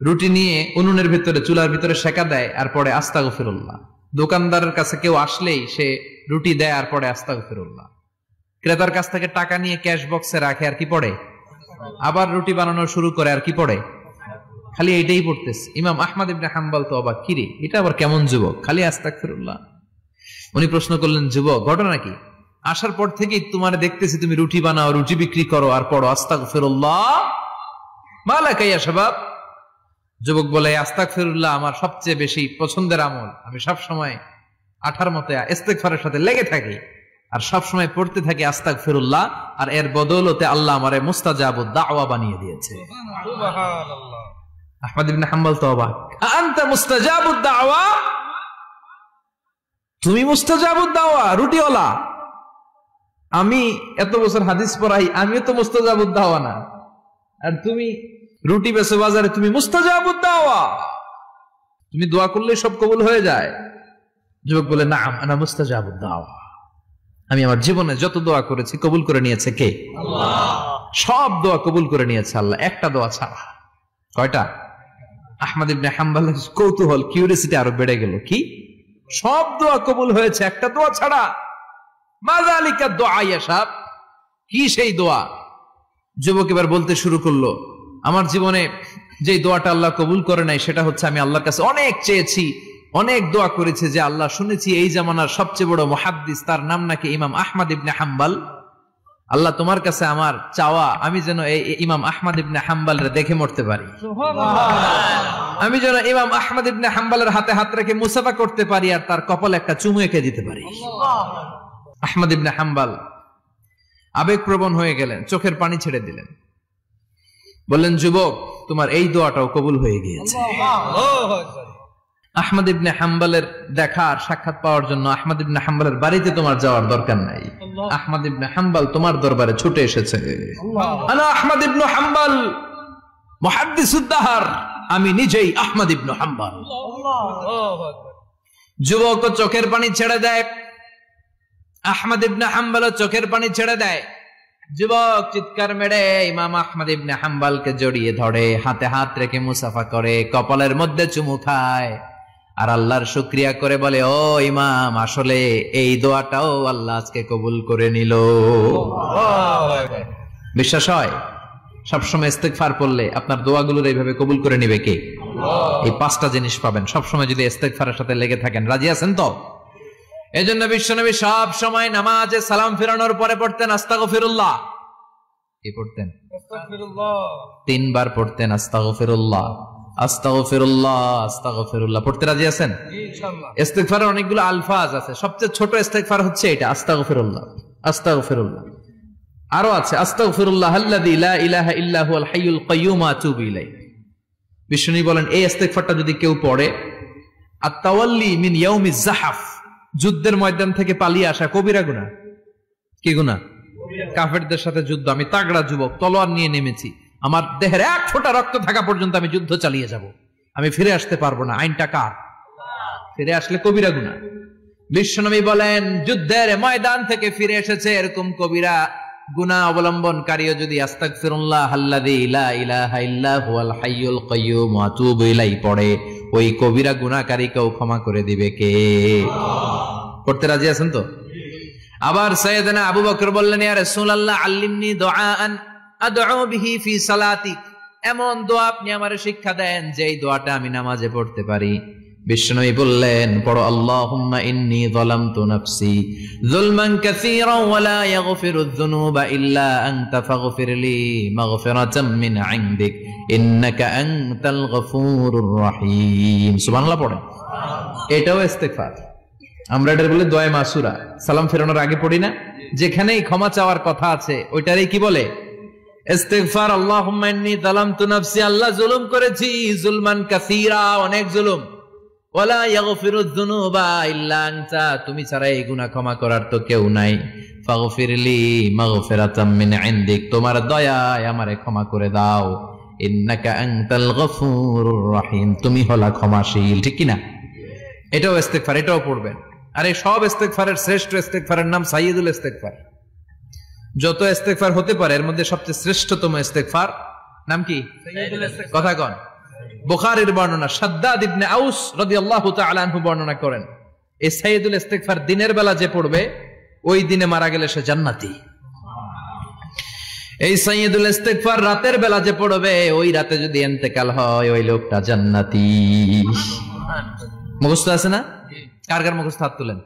[SPEAKER 1] রুটি নিয়ে উনুনের ভিতরে চুলার ভিতরে সেকা দেয় আর পরে আস্তাগফিরুল্লাহ, দোকানদারের কাছে কেউ আসলেই সে রুটি দেয় আর পরে আস্তাগফিরুল্লাহ, ক্রেতার কাছ থেকে টাকা নিয়ে ক্যাশ বক্সে রাখে আর কি পড়ে, আবার রুটি বানানো শুরু করে আর কি পড়ে, খালি এইটাই পড়তেছে। ইমাম আহমদ ইবনে হাম্বল তো অবাক, কিরে এটা আবার কেমন যুবক, খালি আস্তাগফিরুল্লাহ। উনি প্রশ্ন করলেন যুবক ঘটনা কি? আসার পর থেকেই তোমার দেখতেছি তুমি রুটি বানাও, রুটি বিক্রি করো আর পড়ো আস্তাগফিরুল্লাহ, মালাকা ইয়া শাবাব। যুবক বলে আস্তাগফিরুল্লাহ আমার সবচেয়ে বেশি পছন্দের আমল, আমি সব সময় আঠার মতো ইস্তেগফারের সাথে লেগে থাকি আর সব সময় পড়তে থাকি আস্তাগফিরুল্লাহ, আর এর বদৌলতে আল্লাহ আমারে মুস্তাজাবুদ দাওয়া বানিয়ে দিয়েছে। সুবহানাল্লাহ। আহমদ ইবনে হাম্বল তো অবাক, আনতা মুস্তাজাবুদ দাওয়া, তুমি মুস্তাজাবুদ দাওয়া, রুটিওয়ালা। আমি এত বছর হাদিস পড়াই, আমিও তো মুস্তাজাবুদ দাওয়া না, আর তুমি রুটি বেচো বাজারে, তুমি মুস্তাজাবুদ দাওয়া, তুমি দোয়া করলে সব কবুল হয়ে যায়। যুবক বলে নাম আনা মুস্তাজাবুদ দাওয়া, আমি আমার জীবনে যত দোয়া করেছি কবুল করে নিয়েছে কে? আল্লাহ। সব দোয়া কবুল করে নিয়েছে আল্লাহ, একটা দোয়া ছাড়া। কয়টা? আহমদ ইবনে হাম্বলের কৌতূহল, কিউরিয়াসিটি আরো বেড়ে গেল। কি? সব দোয়া কবুল হয়েছে একটা দোয়া ছাড়া। মাযালিকা দোয়া ইয়াসাব, কি সেই দোয়া? যুবক এবার বলতে শুরু করলো, আমার জীবনে যে দোয়াটা আল্লাহ কবুল করে নাই সেটা হচ্ছে আমি আল্লাহর কাছে অনেক চেয়েছি, অনেক দোয়া করেছে যে আল্লাহ, শুনেছি এই জামানার সবচেয়ে বড় মুহাদ্দিস, তার নাম নাকি ইমাম আহমদ ইবনে হাম্বল। আল্লাহ তোমার কাছে আমার চাওয়া, আমি যেন এই ইমাম আহমদ ইবনে হাম্বলের দেখে মরতে পারি, আমি যেন ইমাম আহমদ ইবনে হাম্বলের হাতে হাত রেখে মুসাফা করতে পারি আর তার কপালে একটা চুমু এঁকে দিতে পারি। আহমদ ইবনে হাম্বল আবেগপ্রবণ হয়ে গেলেন, চোখের পানি ছেড়ে দিলেন, বললেন, যুবক, তোমার এই দোয়াটাও কবুল হয়ে গিয়েছে। আহমদ ইবনে হাম্বলের দেখার সাক্ষাৎ পাওয়ার জন্য আহমদ ইবনে হাম্বলের বাড়িতে তোমার যাওয়ার দরকার নাই, আহমদ ইবনে হাম্বল তোমার দরবারে ছুটে এসেছে। আনা আহমদ ইবনে হাম্বল মুহাদ্দিসুদ দাহর, আমি নিজেই আহমদ ইবনে হাম্বল। যুবক চোখের পানি ছেড়ে দেয়, আহমদ ইবনে হাম্বল চোখের পানি ছেড়ে দেয়। যুবক চিৎকার মেরে ইমাম আহমদ ইবনে হাম্বলকে জড়িয়ে ধরে, হাতে হাত রেখে মুসাফা করে, কপালের মধ্যে চুমু খায় আর আল্লাহর শুকরিয়া করে বলে, ও ইমাম, আসলে এই দোয়াটাও আল্লাহ আজকে কবুল করে নিল। বিশ্বাস হয়? সবসময় ইস্তেগফার পড়লে আপনার দোয়াগুলোর এইভাবে কবুল করে নিবে কে? এই পাঁচটা জিনিস পাবেন সবসময় যদি ইস্তেগফারের সাথে লেগে থাকেন। রাজি আছেন তো? এজন্য বিশ্বনবী সব সময় নামাজে সালাম ফিরানোর পরে পড়তেন আস্তাগফিরুল্লাহ। কি পড়তেন? আস্তাগফিরুল্লাহ। 3 বার পড়তেন আস্তাগফিরুল্লাহ, আস্তাগফিরুল্লাহ, আস্তাগফিরুল্লাহ। পড়তে রাজি আছেন? জি ইনশাআল্লাহ। ইস্তেগফারের অনেকগুলো আলফাজ আছে, সবচেয়ে ছোট ইস্তেগফার হচ্ছে এটা, আস্তাগফিরুল্লাহ, আস্তাগফিরুল্লাহ। আরো আছে আস্তাগফিরুল্লাহ আল্লাযী লা ইলাহা ইল্লা হুয়াল হাইয়ুল কাইয়্যুম ওয়া আতুবু ইলাইহি। বিশ্বনবী বলেন, এই ইস্তেগফারটা যদি কেউ পড়ে, আত-তাওয়াল্লি মিন ইয়াউমিজ যাহাফ, যুদ্ধের ময়দান থেকে পালিয়ে আসা কবিরা গুনাহ। কি গুনাহ? কাফেরদের সাথে যুদ্ধ, আমি তাগড়া যুবক, তলোয়ার নিয়ে নেমেছি, আমার দেহের এক ফোঁটা রক্ত থাকা পর্যন্ত আমি যুদ্ধ চালিয়ে যাব, আমি ফিরে আসতে পারবো না, আইনটা কার? ফিরে আসলে কবিরা গুনাহ। বিশ্বনবী বলেন, যুদ্ধের ময়দান থেকে ফিরে এসেছে এরকম কবিরা গুনাহ অবলম্বনকারীও যদি আস্তাগফিরুল্লাহ আল্লাযী লা ইলাহা ইল্লা হুয়াল হাইয়ুল কাইয়্যুম ওয়া আতুবু ইলাইহি পড়ে, ওই কবিরা গুনাহকারীকেও ক্ষমা করে দিবে কে? পড়তে রাজি আছেন তো? আবার সাইয়েদনা আবু বকর বললেন, ইয়া রাসূলুল্লাহ আল্লিমনি দুআআন আদউ বিহি ফি সালাতি, এমন দোয়া আপনি আমারে শিক্ষা দেন যে এই দোয়াটা আমি নামাজে পড়তে পারি। বিশ্বনবী বললেন, পড়ো, আল্লাহুম্মা ইন্নী যালামতু নাফসি যুলমান কাসীরান ওয়া লা ইয়াগফিরুয যুনুবা ইল্লা আনতা ফাগফিরলি মাগফিরাতাম মিন ইনদিক ইন্নাকা আনতাল গফুরুর রহিম। সুবহানাল্লাহ পড়েন। এটাও ইস্তেগফার। আমরা এটার বলে দোয়া মাসুরা, সালাম ফেরানোর আগে পড়ি না? যেখানেই ক্ষমা চাওয়ার কথা আছে ওইটারই কি বলে? ইস্তেগফার। আল্লাহুম্মা ইন্নী যালামতু নাফসি, আল্লাহ জুলুম করেছি, যুলমান কাসীরা, অনেক জুলুম, ওয়ালা ইয়াগফিরুয যুনুবা ইল্লা আনতা, তুমি ছাড়া এই গুনাহ ক্ষমা করার তো কেউ নাই, ফাগফিরলি মাগফিরাতাম মিন ইনদিক, তোমার দয়ায় আমারে ক্ষমা করে দাও, ইন্নাকা আনতাল গফুরুর রহিম, তুমি হলা ক্ষমাশীল। ঠিক কি না? এটাও ইস্তেগফার, এটাও পড়বেন। আর এই সব ইস্তেগফারের শ্রেষ্ঠ ইস্তেগফারের নাম সাইয়্যিদুল ইস্তেগফার। যত ইস্তেগফার হতে পারে এর মধ্যে সবচেয়ে শ্রেষ্ঠতম ইস্তেগফার নাম কি? সাইয়্যিদুল ইস্তেগফার। কথা কন। বুখারীর বর্ণনা, শাদ্দাদ ইবনে আউস রাদিয়াল্লাহু তাআলা আনহু বর্ণনা করেন, এই সাইয়্যিদুল ইস্তেগফার দিনের বেলা যে পড়বে ওই দিনে মারা গেলে সে জান্নাতি। এই সাইয়্যিদুল ইস্তেগফার রাতের বেলা যে পড়বে ওই রাতে যদি ইন্তেকাল হয় ওই লোকটা জান্নাতি। মুখস্থ আছে না? কার কার মুখস্থ? হাত তুলেন।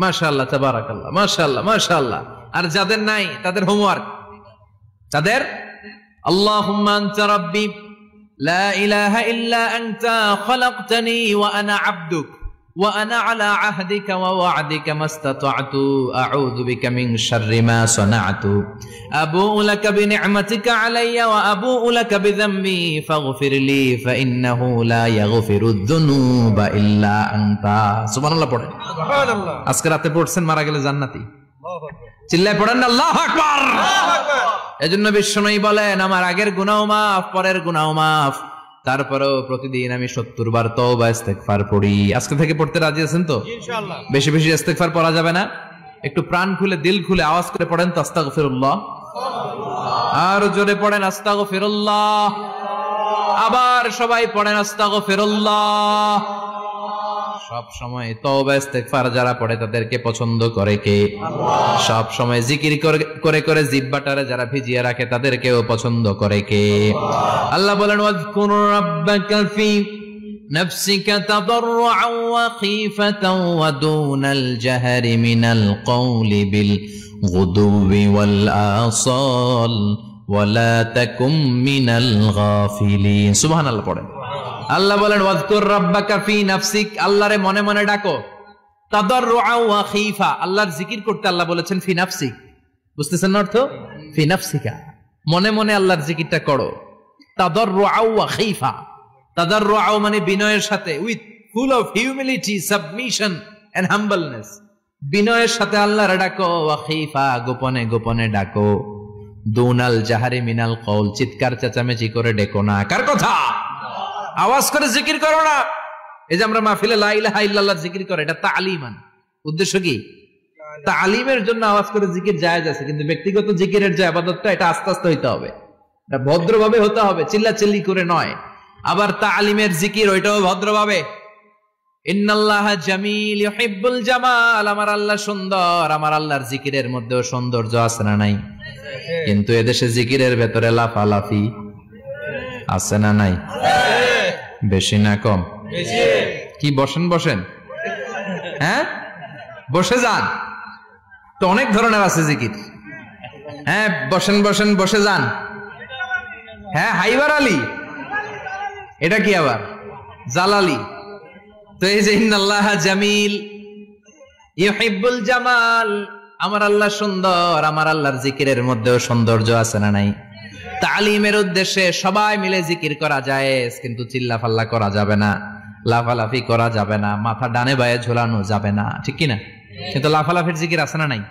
[SPEAKER 1] মাশাআল্লাহ, তাবারাকাল্লাহ, মাশাআল্লাহ, মাশাআল্লাহ। আর যাদের নাই তাদের হোমওয়ার্ক, তাদের আল্লাহুম্মা আনতা রাব্বি লা ইলাহা ইল্লা আনতা খালাকতানি ওয়া আনা আবদুক ওয়া আনা আলা আহদিকা ওয়া ওয়া'দিকা মাস্তাতা'তু আউযু বিকা মিন শাররি মা সানা'তু আবু'ু লাকা বিনি'মাতিকা আলাইয়া ওয়া আবু'ু লাকা বিযামবি ফাগফিরলি ফাইন্নাহু লা ইয়াগফিরুয যুনুবা ইল্লা আনতা। সুবহানাল্লাহ পড়েন। সুবহানাল্লাহ। আজকে রাতে পড়ছেন, মারা গেলে জান্নাতি। আল্লাহু আকবার। চিল্লায় পড়েন না আল্লাহু আকবার। আল্লাহু আকবার। এজন্য বিশ্বনবী বলেন, আমার আগের গুনাহ মাফ, পরের গুনাহ মাফ, তারপরেও প্রতিদিন আমি 70 বার তওবা ইস্তেগফার পড়ি। আজকে থেকে পড়তে রাজি আছেন তো? ইনশাআল্লাহ। বেশি বেশি ইস্তেগফার পড়া যাবে না? একটু প্রাণ খুলে দিল খুলে আওয়াজ করে পড়েন তো আস্তাগফিরুল্লাহ। আর জোরে পড়েন আস্তাগফিরুল্লাহ। আবার সবাই পড়েন আস্তাগফিরুল্লাহ। সব সময় তওবা ইস্তেগফার যারা পড়ে তাদেরকে পছন্দ করে কে? আল্লাহ। সব সময় জিকির করে করে জিহ্বাটারে যারা ভিজিয়ে রাখে তাদেরকেও পছন্দ করে কে? আল্লাহ বলেন ওয়াজকুর রাব্বাকা ফি নাফসিকা তাদাররুআন ওয়া খীফাতান ওয়া দুনাল জাহরি মিনাল কওলি বিল গুদুবি ওয়াল আসাল ওয়া লা তাকুম মিনাল গাফিলিন। সুবহানাল্লাহ পড়েন। আল্লাহ বলেন ওয়াজকুর রাব্বাকা ফি নাফসিক, আল্লাহরে মনে মনে ডাকো। তাদাররুআন ওয়া খীফা, আল্লাহর জিকির করতে আল্লাহ বলেছেন ফি নাফসিক। বুঝতেছেন না অর্থ? ফি নাফসিকা, মনে মনে আল্লাহর জিকিরটা করো। তাদাররুআন ওয়া খীফা, তাদাররুআন মানে বিনয়ের সাথে, with full of humility, submission and humbleness. বিনয়ের সাথে আল্লাহর ডাকো। ওয়া খীফা, গোপনে গোপনে ডাকো। দুনাল জাহারি মিনাল কওল, চিৎকার চেঁচামেচি করে ডেকো না। কার কথা? আওয়াজ করে জিকির করো না। এই যে আমরা মাহফিলে লা ইলাহা ইল্লাল্লাহ জিকির করে, এটা তালিমান। উদ্দেশ্য কি? তালিমের জন্য আওয়াজ করে জিকির জায়েজ আছে, কিন্তু ব্যক্তিগত জিকিরের যে ইবাদতটা, এটা আস্তে আস্তে হইতে হবে, এটা ভদ্রভাবে হতে হবে, চিল্লাচিল্লি করে নয়। আবার তালিমের জিকির ওইটাও ভদ্রভাবে। ইন্নাল্লাহা জামিল ইউহিব্বুল জামাল, আমার আল্লাহ সুন্দর, আমার আল্লাহর জিকিরের মধ্যেও সৌন্দর্য আছে না নাই? কিন্তু এদেশে জিকিরের ভেতরে লাফালাফি আছে না নাই? বেশি না কম? কি বসেন বসেন, হ্যাঁ বসে যান তো, অনেক ধরনের আছে জিকির। হ্যাঁ বসেন বসেন, বসে যান। হ্যাঁ হাইবার আলী, এটা কি আবার জালালি? তো এই যে ইন্নাল্লাহা জামিল ইউহিব্বুল জামাল, আমার আল্লাহ সুন্দর, আমার আল্লাহর জিকিরের মধ্যেও সৌন্দর্য আছে না নাই? তালিমের উদ্দেশ্যে সবাই মিলে জিকির করা যায়, কিন্তু চিল্লাফাল্লা করা যাবে না, লাফালাফি করা যাবে না, মাথা ডানে বায়ে ঝোলানো যাবে না, ঠিক কিনা? কিন্তু লাফালাফির জিকির আছে না নাই?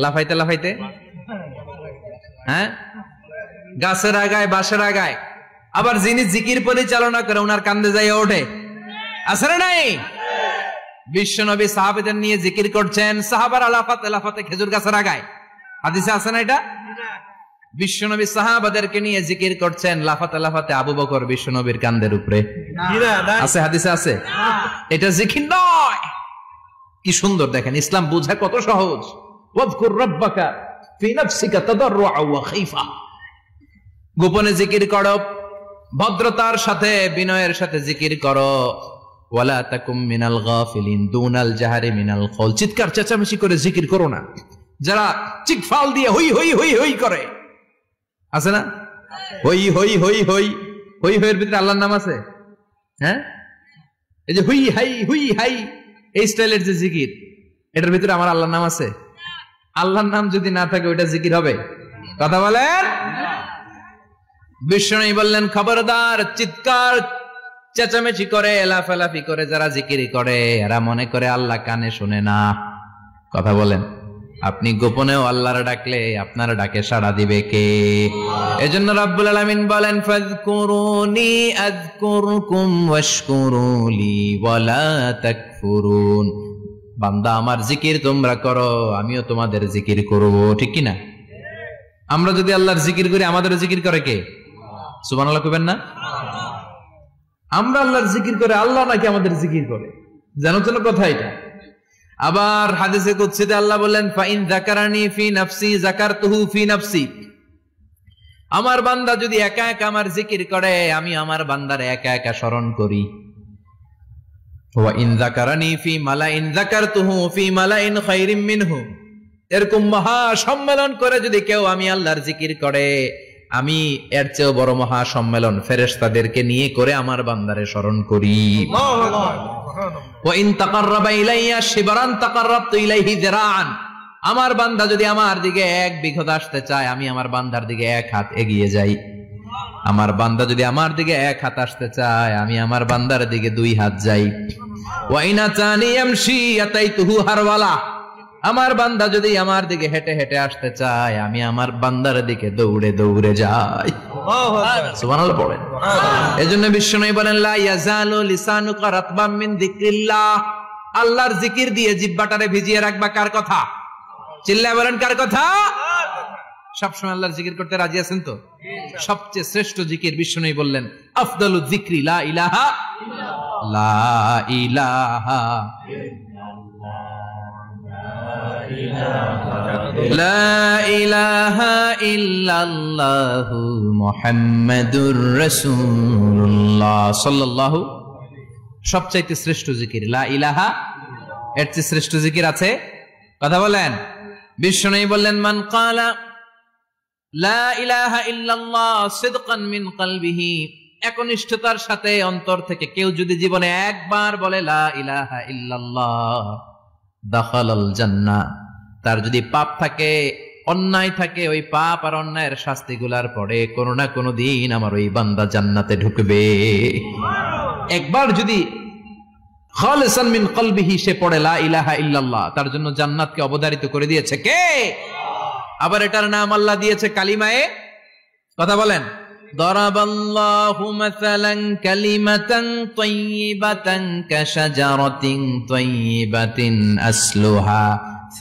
[SPEAKER 1] লাফাইতে লাফাইতে, হ্যাঁ গাছের আগায় বাঁশের আগায়। আবার যিনি জিকির পরিচালনা করে ওনার কান্দে যাই ওঠে, আছে না নাই? বিশ্বনবী সাহাবাদের নিয়ে জিকির করছেন, সাহাবারা লাফাতে লাফাতে খেজুর গাছের আগায়। হাদিসে আছে না এটা? বিশ্বনবী সাহাবাদেরকে নিয়ে জিকির করছেন, লাফাতে লাফাতে আবু বকর বিশ্বনবীর কান্দের উপরে। আছে হাদিসে আছে? এটা জিকির নয়। কি সুন্দর দেখেন, ইসলাম বোঝা কত সহজ। ওয়াজকুর রাব্বাকা ফি নাফসিকা তাদাররুআন ওয়া খীফা, গোপনে জিকির করো, ভদ্রতার সাথে বিনয়ের সাথে জিকির করো। ওয়ালা তাকুম মিনাল গাফিলিন, দুনাল জাহারি মিনাল কওল, চিৎকার চেঁচামেচি করে জিকির করো না। যারা চিকফাল দিয়ে হই হই হই হই করে, আছে না? হই হই হই হই হই হইয়ের ভিতরে আল্লাহর নাম আছে। হ্যাঁ এই যে হুই হাই হুই হাই, এই স্টাইলের যে জিকির, এটার ভিতরে আমার আল্লাহর নাম আছে? আল্লাহর নাম যদি না থাকে ওইটা জিকির হবে? কথা বলেন। বিষ্ণু বললেন খবরদার, চিৎকার চেঁচামেচি করে লাফালাফি করে যারা জিকিরি করে, এরা মনে করে আল্লাহ কানে শুনে না। কথা বলেন। আপনি গোপনেও আল্লাহর ডাকলে আপনার ডাকে সাড়া দিবে কে? এজন্য রাব্বুল আলামিন বলেন ফাযকুরুনি আযকুরকুম ওয়াশকুরুলি ওয়ালা তাকফুরুন। বান্দা আমার জিকির তোমরা করো, আমিও তোমাদের জিকির করব, ঠিক কি না? আমরা যদি আল্লাহর জিকির করি, আমাদের জিকির করে কে? সুবহানাল্লাহ কইবেন না? আমরা আল্লাহর জিকির করে, আল্লাহ নাকি আমাদের জিকির করে? জানো তো কথা এটা। আবার হাদিসে কুদসিতে আল্লাহ বলেন ফাইন যাকারানি ফি নাফসি যাকারতুহু ফি নাফসি, আমার বান্দা যদি একা একা আমার জিকির করে, আমি আমার বান্দারে একা একা স্মরণ করি। ওয়া ইন যাকারানি ফি মালাইন যাকারতুহু ফি মালাইন খায়রিম মিনহু, এরকম মহা সম্মেলন করে যদি কেউ আমি আল্লাহর জিকির করে, আমি এর চেয়েও বড় মহা সম্মেলন ফেরেশতাদেরকে নিয়ে করে আমার বান্দারে স্মরণ করি। ওয়া ইন তাকাররাবা ইলাইয়া শিবরান তাকাররাবতু ইলাইহি যিরাআন, আমার বান্দা যদি আমার দিকে এক বিঘত আসতে চায়, আমি আমার বান্দার দিকে এক হাত এগিয়ে যাই। আমার বান্দা যদি আমার দিকে এক হাত আসতে চায়, আমি আমার বান্দার দিকে দুই হাত যাই। ওয়া ইন আতানি ইয়ামশি আতাইতুহু হারওয়ালা, আমার বান্দা যদি আমার দিকে হেঁটে হেঁটে আসতে চায়, আমি আমার বান্দার দিকে দৌড়ে দৌড়ে যাই। সুবহানাল্লাহ পড়েন। এজন্য বিশ্বনবী বলেন লা ইয়াজালু লিসানুকা রাতবাম মিন যিকরিল্লাহ, আল্লাহর জিকির দিয়ে জিহ্বাটারে ভিজিয়ে রাখবা। কার কথা? চিল্লায় বলেন কার কথা? সবসময় আল্লাহর জিকির করতে রাজি আছেন তো? সবচেয়ে শ্রেষ্ঠ জিকির বিশ্বনবী বললেন আফদালু যিকরি লা ইলাহা লা ইলাহা লা ইলাহা ইল্লাল্লাহু মুহাম্মাদুর রাসূলুল্লাহ সাল্লাল্লাহু। সবচাইতে শ্রেষ্ঠ জিকির লা ইলাহা, এর চেয়ে শ্রেষ্ঠ জিকির আছে? কথা বলেন। বিশ্বনবী বললেন, মান ক্বালা লা ইলাহা ইল্লাল্লাহ সিদকান মিন কলবিহি, একনিষ্ঠতার সাথে অন্তর থেকে কেউ যদি জীবনে একবার বলে লা ইলাহা ইল্লাল্লাহ, দাখালাল জান্নাহ, তার যদি পাপ থাকে, অন্যায় থাকে, ওই পাপ আর অন্যায়ের শাস্তিগুলার পরে কোনো না কোনো দিন আমার ওই বান্দা জান্নাতে ঢুকবে। একবার যদি খালিসান মিন কলবিহি সে পড়ে লা ইলাহা ইল্লাল্লাহ, তার জন্য জান্নাতকে অবধারিত করে দিয়েছে কে? আবার এটার নাম আল্লাহ দিয়েছে কালিমায়ে, কথা বলেন, দরাবাল্লাহু মাসালান কালিমাতান তাইয়িবাতান কাশাজারাতিন তাইয়িবাতিন আসলুহা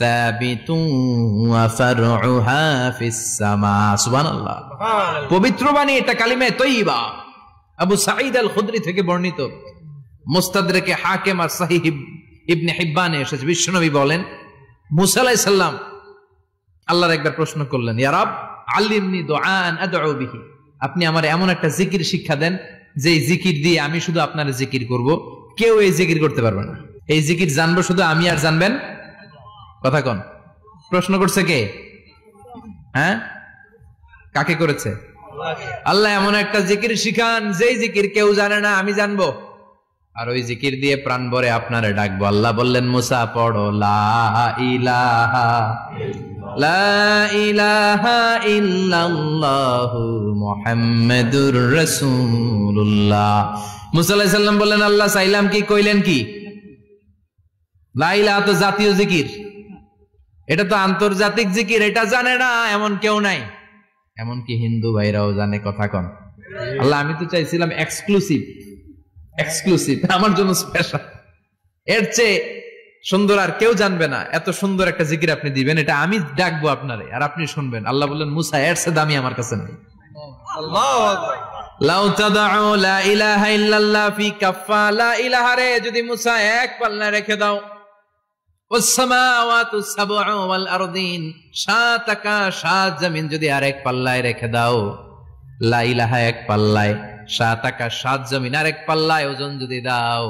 [SPEAKER 1] সাবিতুন ওয়া ফারউহা ফিস সামা। সুবহানাল্লাহ। পবিত্র বাণী এটা কালিমায়ে তাইয়িবা। আবু সাঈদ আল খুদরি থেকে বর্ণিত, মুস্তাদরাকে হাকিম আর সহিহ ইবনে হিব্বানে এসেছে, বিশ্বনবী বলেন, মুসা আলাইহিস সালাম আল্লাহর একবার প্রশ্ন করলেন, ইয়া রব আল্লিমনি দুআন আদউ বিহি, আপনি আমার এমন একটা জিকির শিক্ষা দেন যে জিকির দিয়ে আমি শুধু আপনার জিকির করব, কেউ এই জিকির করতে পারবে না। এই জিকির জানবো শুধু আমি আর জানবেন। কথা কোন? প্রশ্ন করছে কে? হ্যাঁ, কাকে করেছে? আল্লাহ এমন একটা জিকির শিখান যেই জিকির কেউ জানে না, আমি জানবো, আর ওই জিকির দিয়ে প্রাণ ভরে আপনারে ডাকবো। আল্লাহ বললেন, মুসা পড়ো লা ইলাহা লা ইলাহা ইল্লাল্লাহু মুহাম্মাদুর রাসূলুল্লাহ। মুসা আলাইহিস সালাম বললেন, আল্লাহ চাইলাম কি, কইলেন কি? লা ইলাহা তো জাতীয় জিকির, এটা তো আন্তর্জাতিক জিকির, এটা জানে না এমন কেউ নাই, এমনকি হিন্দু ভাইরাও জানে। কথা কন। আল্লাহ আমি তো চাইছিলাম এক্সক্লুসিভ, এক্সক্লুসিভ আমার জন্য স্পেশাল, এর চেয়ে সুন্দর আর কেউ জানবে না, এত সুন্দর একটা জিকির আপনি দিবেন, এটা আমি ডাকবো আপনারে আর আপনি শুনবেন। আল্লাহ বললেন, মুসা এর চেয়ে দামি আমার কাছে নেই। আল্লাহু আকবার। লাউ তাদউ লা ইলাহা ইল্লাল্লাহ ফি কাফা, লা ইলাহা রে যদি মুসা এক পাল্লায় রেখে দাও, ওয়াস সামাওয়াতু সাবউ ওয়াল আরদিন, সাত আকাশ সাত জমিন যদি আরেক পাল্লায় রেখে দাও, লা ইলাহা এক পাল্লায়, সাত আকাশ সাত জমিন আরেক পাল্লায় ওজন যদি দাও,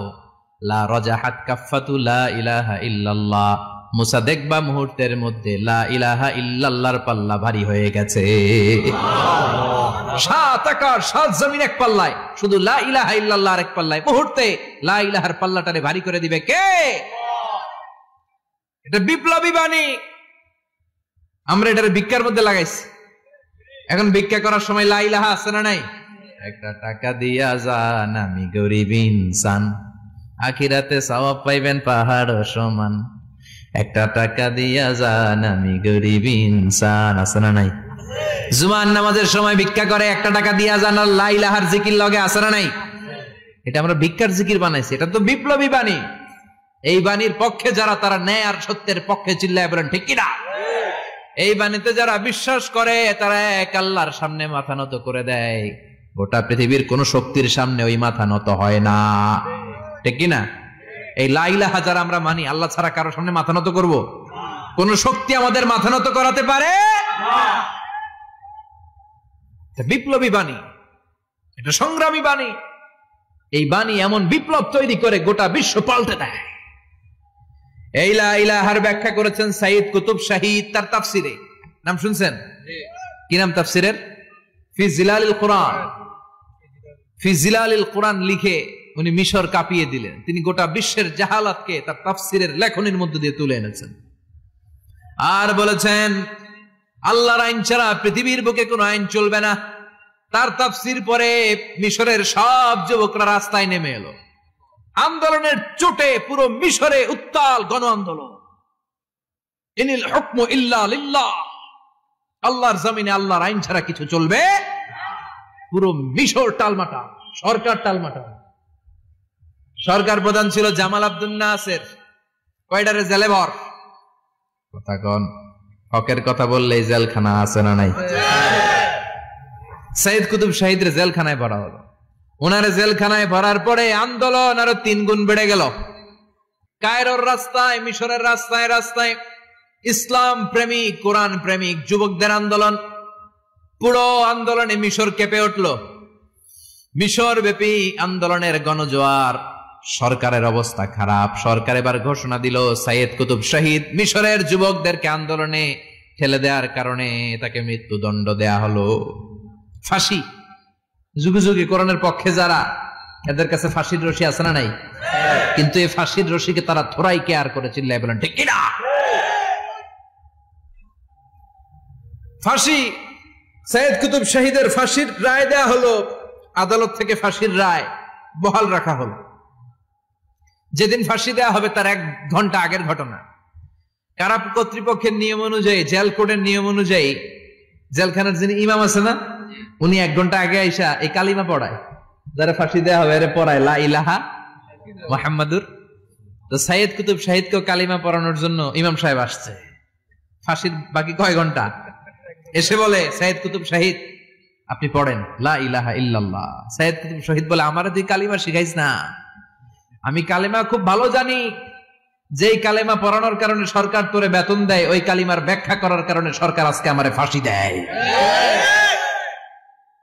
[SPEAKER 1] লা রাজাহাত কাফাতু লা ইলাহা ইল্লাল্লাহ, মুসা দেখবা মুহূর্তের মধ্যে লা ইলাহা ইল্লাল্লাহর পাল্লা ভারী হয়ে গেছে। সাত আকাশ সাত জমিন এক পাল্লায়, শুধু লা ইলাহা ইল্লাল্লাহ আরেক পাল্লায়, মুহূর্তে লা ইলাহার পাল্লাটারে ভারী করে দিবে কে? এটা বিপ্লবী বাণী। আমরা এটার ভিক্ষার মধ্যে লাগাইছি। এখন ভিক্ষা করার সময় লা ইলাহা আছে না নাই? একটা টাকা দিয়া যান, আমি গরিব ইনসান, আখিরাতে সওয়াব পাইবেন পাহাড় সমান। একটা টাকা দিয়া যান, আমি গরিব ইনসান, আছে না নাই? জুমার নামাজের সময় ভিক্ষা করে, একটা টাকা দিয়া যান, আর লা ইলাহার জিকির লগে, আছে না নাই? এটা আমরা ভিক্ষার জিকির বানাইছি, এটা তো বিপ্লবী বাণী। এই বাণীর পক্ষে যারা, তারা ন্যায় আর সত্যের পক্ষে চিল্লায় বলেন ঠিক কিনা? এই বাণীতে যারা বিশ্বাস করে তারা এক আল্লাহর সামনে মাথা নত করে দেয়, গোটা পৃথিবীর কোন শক্তির সামনে ওই মাথা নত হয় না, ঠিক কিনা? এই লা ইলাহা যারা আমরা মানি, আল্লাহ ছাড়া কারো সামনে মাথা নত করব? কোন শক্তি আমাদের মাথা নত করাতে পারে না। বিপ্লবী বাণী, এটা সংগ্রামী বাণী। এই বাণী এমন বিপ্লব তৈরি করে গোটা বিশ্ব পাল্টে দেয়। এই লা ইলাহার ব্যাখ্যা করেছেন সাইয়্যিদ কুতুব শাহীদ তার তাফসিরে, নাম শুনছেন? কি নাম তাফসিরের? ফি জিলালিল কুরআন। ফি জিলালিল কুরআন লিখে উনি মিশর কাঁপিয়ে দিলেন। তিনি গোটা বিশ্বের জাহালাতকে তার তাফসিরের লেখনীর মধ্যে দিয়ে তুলে এনেছেন। আর বলেছেন, আল্লাহর আইন ছাড়া পৃথিবীর বুকে কোনো আইন চলবে না। তার তাফসির পরে মিশরের সব যুবকরা রাস্তায় নেমে এলো। আন্দোলনের চোটে পুরো মিশরে উত্তাল গণ আন্দোলন। ইনিল হুকমু ইল্লা লিল্লাহ, আল্লাহর জমিনে আল্লাহর আইন ছাড়া কিছু চলবে। পুরো মিশর টালমাটা, সরকার টালমাটা। সরকার প্রধান ছিল জামাল আব্দুল নাসের। কয়টারে জেলে ভর? কথা কন। হকের কথা বললেই জেলখানা আছে না নাই? সাইয়্যিদ কুতুব শাহীদের জেলখানায় ভরা হলো। ওনারে জেলখানায় ভরার পরে আন্দোলন আরো 3 গুণ বেড়ে গেল। কায়রোর রাস্তায়, মিশরের রাস্তায় রাস্তায় ইসলাম প্রেমিক, কোরআন প্রেমিক যুবকদের আন্দোলন। পুরো আন্দোলনে মিশর কেঁপে উঠল। মিশর ব্যাপী আন্দোলনের গণজোয়ার। সরকারের অবস্থা খারাপ। সরকার এবার ঘোষণা দিল সাইয়েদ কুতুব শহীদ মিশরের যুবকদেরকে আন্দোলনে ঠেলে দেওয়ার কারণে তাকে মৃত্যুদণ্ড দেয়া হলো, ফাঁসি। যুগে যুগে কোরআনের পক্ষে যারা, এদের কাছে ফাঁসির রশি আছে না নাই? কিন্তু এই ফাঁসির রশিকে তারা থোড়াই কেয়ার করে, চিল্লায় বলেন ঠিক কিনা? ফাঁসি, সাইয়েদ কুতুব শহীদের ফাঁসির রায় দেয়া হলো। আদালত থেকে ফাঁসির রায় বহাল রাখা হলো। যেদিন ফাঁসি দেয়া হবে তার 1 ঘন্টা আগের ঘটনা। কারা কর্তৃপক্ষের নিয়ম অনুযায়ী, জেল কোডের নিয়ম অনুযায়ী জেলখানার যিনি ইমাম আছে না, উনি 1 ঘন্টা আগে আইসা এই কালিমা পড়ায়, যারা ফাঁসি দেয়া হবে এর পড়ায় লা ইলাহা মুহাম্মাদুর। তো সাইয়েদ কুতুব শহীদকে কালিমা পড়ানোর জন্য ইমাম সাহেব আসছে। ফাঁসির বাকি কয় ঘন্টা, এসে বলে সাইয়েদ কুতুব শহীদ আপনি পড়েন লা ইলাহা ইল্লাল্লাহ। সাইয়েদ কুতুব শহীদ বলে আমারে তুই কালিমা শিখাইস না, আমি কালিমা খুব ভালো জানি। যেই কালিমা পড়ানোর কারণে সরকার তোরে বেতন দেয়, ওই কালিমার ব্যাখ্যা করার কারণে সরকার আজকে আমারে ফাঁসি দেয়।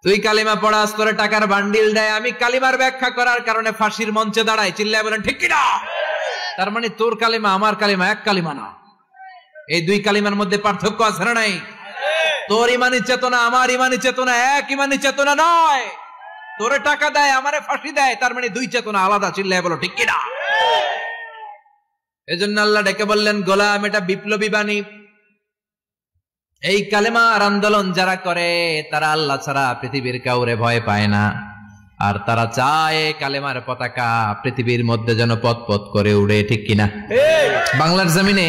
[SPEAKER 1] তুই কালিমা পড়াস, তোরে টাকার বান্ডিল দেয়, আমি কালিমার ব্যাখ্যা করার কারণে ফাঁসির মঞ্চে দাঁড়াই, চিল্লায় বলেন ঠিক কিনা? তার মানে তোর কালিমা আমার কালিমা এক কালিমা না। এই 2 কালিমার মধ্যে পার্থক্য আছে না নাই? তোর ইমানি চেতনা আমার ইমানি চেতনা এক ইমানি চেতনা নয়। তোরে টাকা দেয়, আমারে ফাঁসি দেয়, তার মানে 2 চেতনা আলাদা, চিল্লায় বলো ঠিক কিনা? এজন্য আল্লাহ ডেকে বললেন গোলাম, এটা বিপ্লবী বাণী। এই কালেমার আন্দোলন যারা করে তারা আল্লাহ ছাড়া পৃথিবীর কাউরে ভয় পায় না। আর তারা চায় কালেমার পতাকা পৃথিবীর মধ্যে যেন পথ পথ করে উড়ে, ঠিক কিনা? বাংলার জমিনে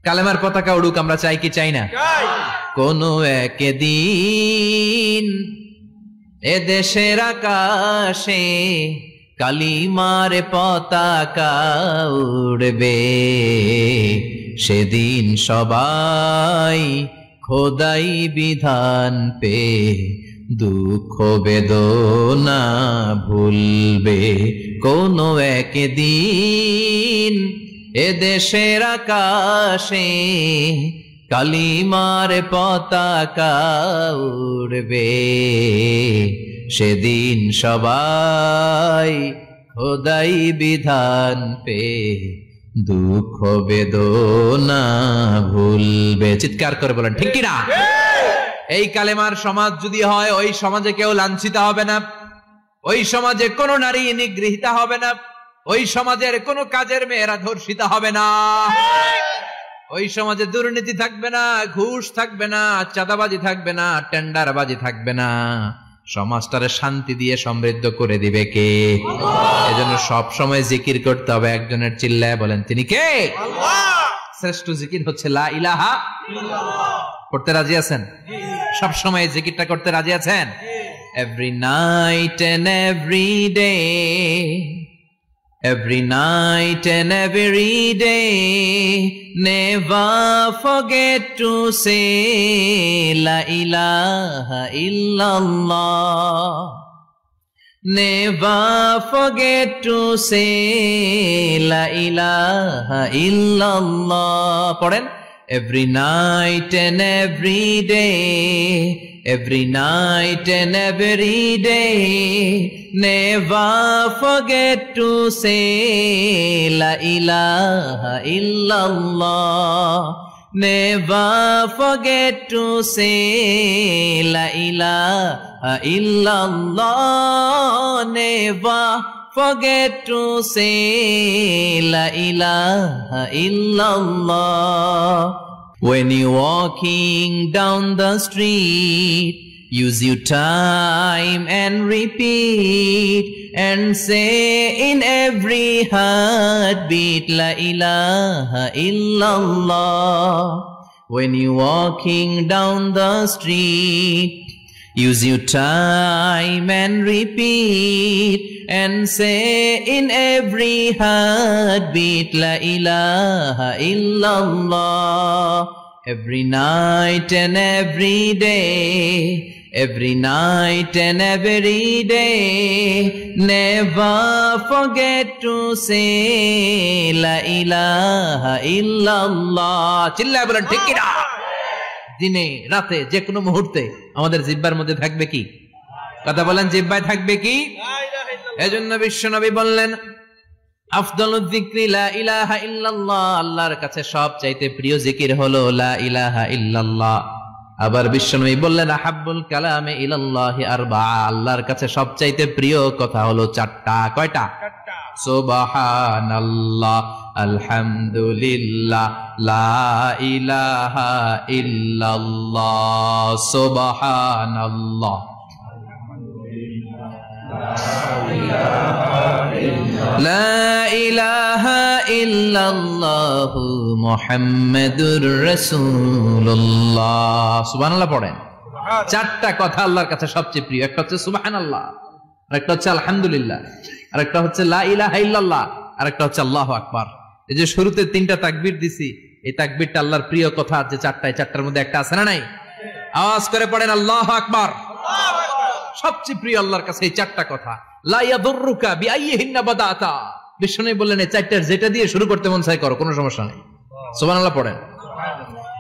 [SPEAKER 1] কালেমার পতাকা উড়ুক, আমরা চাই কি চাই না? কোন একদিন এ দেশের আকাশে কালিমার পতাকা উড়বে, সেদিন সবাই খোদাই বিধান পে দুঃখ বেদনা ভুলবে। কোন একদিন এ দেশের আকাশে কালিমার পতাকা উড়বে, সেদিন সবাই খোদাই বিধান পে দুঃখ বেদনা ভুলবে। চিৎকার করে বলেন ঠিক কিনা? এই কালেমার সমাজ যদি হয়, ওই সমাজে কেউ লাঞ্ছিত হবে না, ওই সমাজে কোনো নারী নিগৃহীত হবে না, ওই সমাজের কোনো কাজের মেয়েরা ধর্ষিত হবে না, ওই সমাজে দুর্নীতি থাকবে না, ঘুষ থাকবে না, চাঁদাবাজি থাকবে না, টেন্ডারবাজি থাকবে না। সমাজটারে শান্তি দিয়ে সমৃদ্ধ করে দিবে কে? এজন্য সব সময় জিকির করতে হবে একজনের, চিল্লায় বলেন তিনি কে? শ্রেষ্ঠ জিকির হচ্ছে লা ইলাহা ইল্লাল্লাহ। করতে রাজি আছেন? সব সময় জিকিরটা করতে রাজি আছেন? Every night and every day, every night and every day, never forget to say la ilaha illallah. Never forget to say la ilaha illallah. পড়েন every night and every day, every night and every day, never forget to say la ilaha illallah. Never forget to say la ilaha illallah. Never forget to say la ilaha illallah. When you're walking down the street, use your time and repeat and say in every heartbeat la ilaha illallah. When you're walking down the street, use your time and repeat and say in every heartbeat la ilaha illallah. Every night and every day, every night and every day. Never forget to say la ilaha illallah. চিল্লায় বলেন ঠিক কি না? দিনে রাতে যে কোনো মুহূর্তে আমাদের জিহ্বার মধ্যে থাকবে কি? কথা বলেন, জিহ্বায় থাকবে কি? এজন্য বিশ্বনবী বললেন আফদালুয যিকরি লা ইলাহা ইল্লাল্লাহ, আল্লাহর কাছে সবচাইতে প্রিয় জিকির হলো লা ইলাহা ইল্লাল্লাহ। আবার বিশ্বনবী বললেন আহাব্বুল কালামে ইলাল্লাহি আরবাআ, আল্লাহর কাছে সবচাইতে প্রিয় কথা হলো চারটা। কয়টা? সুবহানাল্লাহ, আলহামদুলিল্লাহ, লা ইলাহা ইল্লাল্লাহ। সুবহানাল্লাহ, লা ইলাহা ইল্লাল্লাহ, মুহাম্মাদুর রাসূলুল্লাহ। সুবহানাল্লাহ পড়েন। চারটা কথা আল্লাহর কাছে সবচেয়ে প্রিয়। একটা হচ্ছে সুবহানাল্লাহ, আরেকটা হচ্ছে আলহামদুলিল্লাহ, আরেকটা হচ্ছে লা ইলাহা ইল্লাল্লাহ, আরেকটা হচ্ছে আল্লাহু আকবার। এই যে শুরুতে তিনটা তাকবীর দিছি, এই তাকবীরটা আল্লাহর প্রিয় কথা যে চারটায়, চারটার মধ্যে একটা আছে না নাই? আওয়াজ করে পড়েন আল্লাহু আকবার। সবচেয়ে প্রিয় আল্লাহর কাছে এই চারটা কথা। লা ইয়াদুররুকা বিআইয়িহিন্না বাদাতা, বিষ্ণু বললেন এই চারটার যেটা দিয়ে শুরু করতে মন চায় করো, কোনো সমস্যা নেই। সুবহানাল্লাহ পড়েন।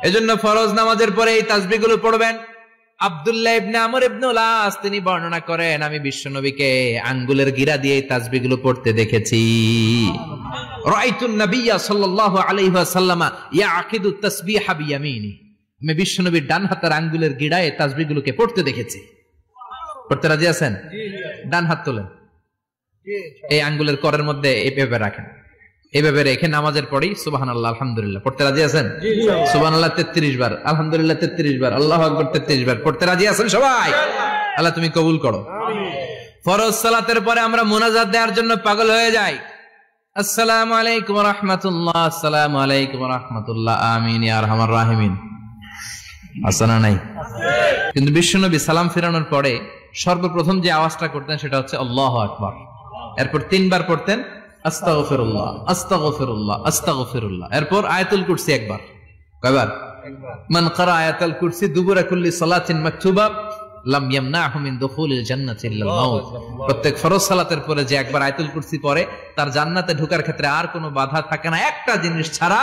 [SPEAKER 1] এজন্য ফরজ নামাজের পরে এই তাসবিহগুলো পড়বেন। আব্দুল্লাহ ইবনে আমর ইবনে আস তিনি বর্ণনা করেন, আমি বিশ্বনবীকে আঙ্গুলের গিরা দিয়ে এই তাসবিহগুলো পড়তে দেখেছি। রাআইতুন নাবিয়্যা সাল্লাল্লাহু আলাইহি ওয়াসাল্লাম ইয়াকিদু তাসবিহা বিয়ামিনি, আমি বিশ্বনবীর ডান হাতের আঙ্গুলের গিরায় এই তাসবিহগুলোকে পড়তে দেখেছি। পড়তে রাজি আছেন? ডান হাত তোলেন, এই আঙ্গুলের করের মধ্যে এইভাবে রাখেন, এইভাবে রেখে নামাজের পরেই সুবহানাল্লাহ আলহামদুলিল্লাহ পড়তে রাজি আছেন? সুবহানাল্লাহ 33 বার, আলহামদুলিল্লাহ 33 বার, আল্লাহু আকবার 33 বার। পড়তে রাজি আছেন সবাই? আল্লাহ তুমি কবুল করো। ফরজ সালাতের পরে আমরা মুনাজাত দেওয়ার জন্য পাগল হয়ে যাই। আসসালামু আলাইকুম ওয়া রাহমাতুল্লাহ, আসসালামু আলাইকুম ওয়া রাহমাতুল্লাহ, আমিন ইয়া আরহামার রাহিমিন। আসনা নাই? কিন্তু বিশ্বনবী সালাম ফেরানোর পরে সর্বপ্রথম যে আওয়াজটা করতেন সেটা হচ্ছে আল্লাহু আকবার। এরপর 3 বার পড়তেন আস্তাগফিরুল্লাহ, আস্তাগফিরুল্লাহ, আস্তাগফিরুল্লাহ। এরপর আয়াতুল কুরসি একবার। কয়বার? মান ক্বারা আয়াতুল কুরসি দুবুরা কুল্লি সালাতিন মাকতুবা লাম ইয়ামনাহু মিন দুখুলিল জান্নাতি ইল্লাল মাউত। প্রত্যেক ফরজ সালাতের পরে যে একবার আয়াতুল কুরসি পড়ে তার জান্নাতে ঢোকার ক্ষেত্রে আর কোনো বাধা থাকে না, একটা জিনিস ছাড়া,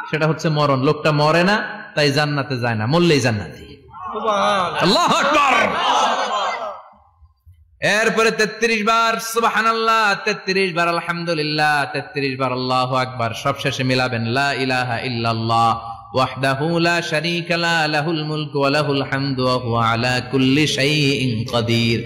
[SPEAKER 1] সেটা হচ্ছে মরণ। লোকটা মরে না তাই জান্নাতে যায় না, মরলেই জান্নাতি। সুবহানাল্লাহ, আল্লাহু আকবার। এরপরে 33 বার সুবহানাল্লাহ, 33 বার আলহামদুলিল্লাহ, 33 বার আল্লাহু আকবার। সবশেষে মিলাবেন লা ইলাহা ইল্লাল্লাহ ওয়াহদাহু লা শারীকা লা লাহুল মুলকু ওয়া লাহুল হামদু ওয়া হুয়া আলা কুল্লি শাইইন কাদির।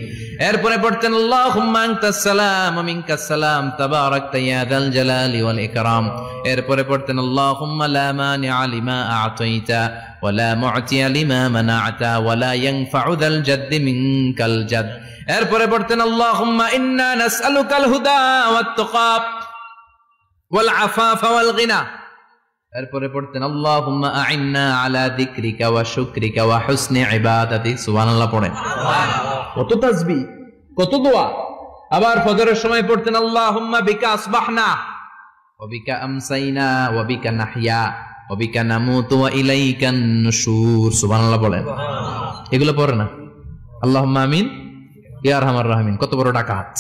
[SPEAKER 1] এরপরে পড়তেন আল্লাহুম্মা আনতাস সালাম ওয়া মিনকাস সালাম তাবারাকতা ইয়া যাল জালালি ওয়াল ইকরাম। এরপরে পড়তেন আল্লাহুম্মা লা মানিআ লিমা আ'তাইতা ওয়া লা মু'তিয়া লিমা মানা'তা ওয়া লা ইয়ানফা'ু যাল জাদ্দি মিনকাল জাদ। এরপরে পড়তেন আল্লাহুম্মা ইন্না নাসআলুকাল হুদা ওয়াত তুকা ওয়াল আফাফা ওয়াল গিনা। এরপরে পড়তেন আল্লাহুম্মা আ'ইন্না আলা যিকরিকা ওয়া শুকরিকা ওয়া হুসনি ইবাদাতি। সুবহানাল্লাহ পড়েন। কত তাসবিহ, কত দোয়া। আবার ফজরের সময় পড়তেন আল্লাহুম্মা বিকা আসবাহনা ওয়া বিকা আমসাইনা ওয়া বিকা নাহইয়া ওয়া বিকা নামুতু ওয়া ইলাইকান নুশুর। সুবহানাল্লাহ পড়েন। এগুলো পড়ে না? আল্লাহুম্মা আমিন ইয়া আরহামার রাহিমিন। কত বড় ডাকাত।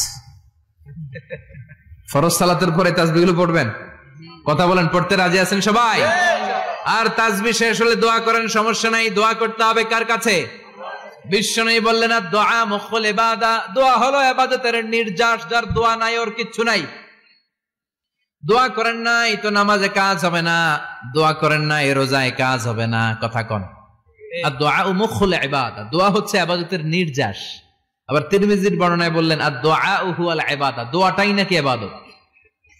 [SPEAKER 1] ফরজ সালাতের পরে তাসবিহগুলো পড়বেন। কথা বলেন, পড়তে রাজি আছেন সবাই? আর তাসবিহ শেষ হলে দোয়া করেন, সমস্যা নাই। দোয়া করতে হবে কার কাছে? বিশ্বনবী বললেন না, দোয়া মুখুল ইবাদা, দোয়া হলো ইবাদতের নির্যাস। যার দোয়া নাই ওর কিচ্ছু নাই। দোয়া করেন নাই তো নামাজে কাজ হবে না, দোয়া করেন নাই রোজায় কাজ হবে না। কথা কন। আর দোয়া মুখুল ইবাদা, দোয়া হচ্ছে ইবাদতের নির্যাস। আবার তিরমিজির বর্ণনায় বললেন আর দোয়া হুয়াল ইবাদা, দোয়াটাই নাকি ইবাদত।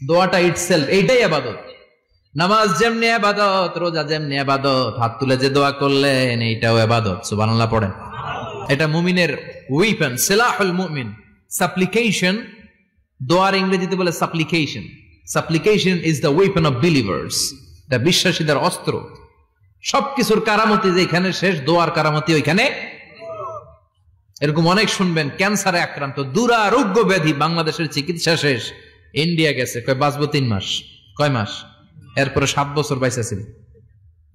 [SPEAKER 1] দোয়াটা ইটসেলফ, এইটাই ইবাদত। নামাজ যেমনি ইবাদত, রোজা যেমনি ইবাদত, হাত তুলে যে দোয়া করলেন এইটাও ইবাদত। সুবহানাল্লাহ পড়েন। এটা মুমিনের ওয়েপন, সিলাহুল মুমিন। সাপ্লিকেশন, দোয়ার ইংরেজিতে বলে সাপ্লিকেশন। সাপ্লিকেশন is the weapon of believers, এটা বিশ্বাসীদের অস্ত্র। সবকিছুর কারামতি যেখানে শেষ, দোয়ার কারামতি ওইখানে। এরকম অনেক শুনবেন, ক্যান্সারে আক্রান্ত, দুরারোগ্য ব্যাধি, বাংলাদেশের চিকিৎসা শেষ, ইন্ডিয়া গেছে, কয় বাঁচবো 3 মাস। কয় মাস? এরপরে 7 বছর বাইসা ছিল।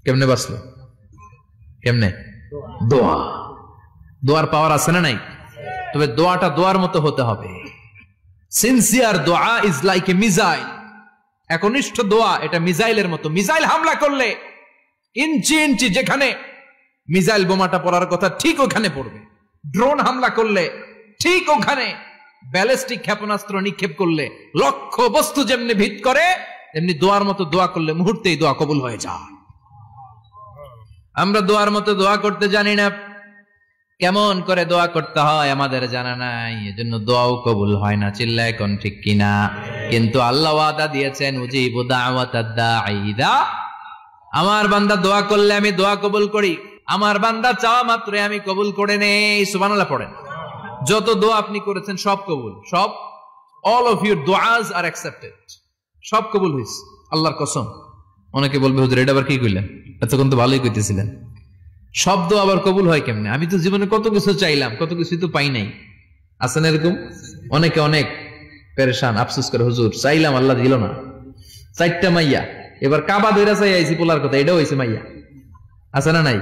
[SPEAKER 1] কেমনে বাঁচলো? কেমনে? দোয়া। দোয়ার পাওয়ার আছে না নাই? তবে দোয়াটা দোয়ার মতো হতে হবে। সিনসিয়ার দোয়া ইজ লাইক এ মিসাইল। একনিষ্ঠ দোয়া এটা মিসাইলের মতো। মিসাইল হামলা করলে ইঞ্চি ইঞ্চি যেখানে মিসাইল বোমাটা পড়ার কথা ঠিক ওখানে পড়বে। ড্রোন হামলা করলে ঠিক ওখানে, ব্যালিস্টিক ক্ষেপণাস্ত্র নিক্ষেপ করলে লক্ষ্য বস্তু যেমনি ভিত করে, তেমনি দোয়ার মতো দোয়া করলে মুহূর্তেই দোয়া কবুল হয়ে যায়। আমরা দোয়ার মতো দোয়া করতে জানি না, কেমন করে দোয়া করতে হয় আমাদের জানা নাই, এজন্য দোয়াও কবুল হয় না। চিল্লায় কোন ঠিক কিনা? কিন্তু আল্লাহ ওয়াদা দিয়েছেন, উজিবু দাওয়াতাদ দাঈ ইযা, আমার বান্দা দোয়া করলে আমি দোয়া কবুল করি, আমার বান্দা চাওয়া মাত্রই আমি কবুল করে নেই। সুবহানাল্লাহ পড়েন। যত দোয়া আপনি করেছেন সব কবুল, সব, অল অফ ইউর দুআস আর অ্যাকসেপ্টেড, সব কবুল হয়েছে আল্লাহর কসম। অনেকে বলবে হুজুর এটা আবার কি কইলেন, এতক্ষণ তো ভালোই কইতেছিলেন, সব দোয়া আবার কবুল হয় কেমনে? আমি তো জীবনে কত কিছু চাইলাম, কত কিছু তো পাই নাই। আছেন এরকম অনেকে, অনেক পেরেশান, আফসোস করে হুজুর চাইলাম আল্লাহ দিল না। 4টা মাইয়া, এবার কাবা ধইরা চাই আইছি পোলার কথা, এটাও হইছে মাইয়া। আছে না নাই?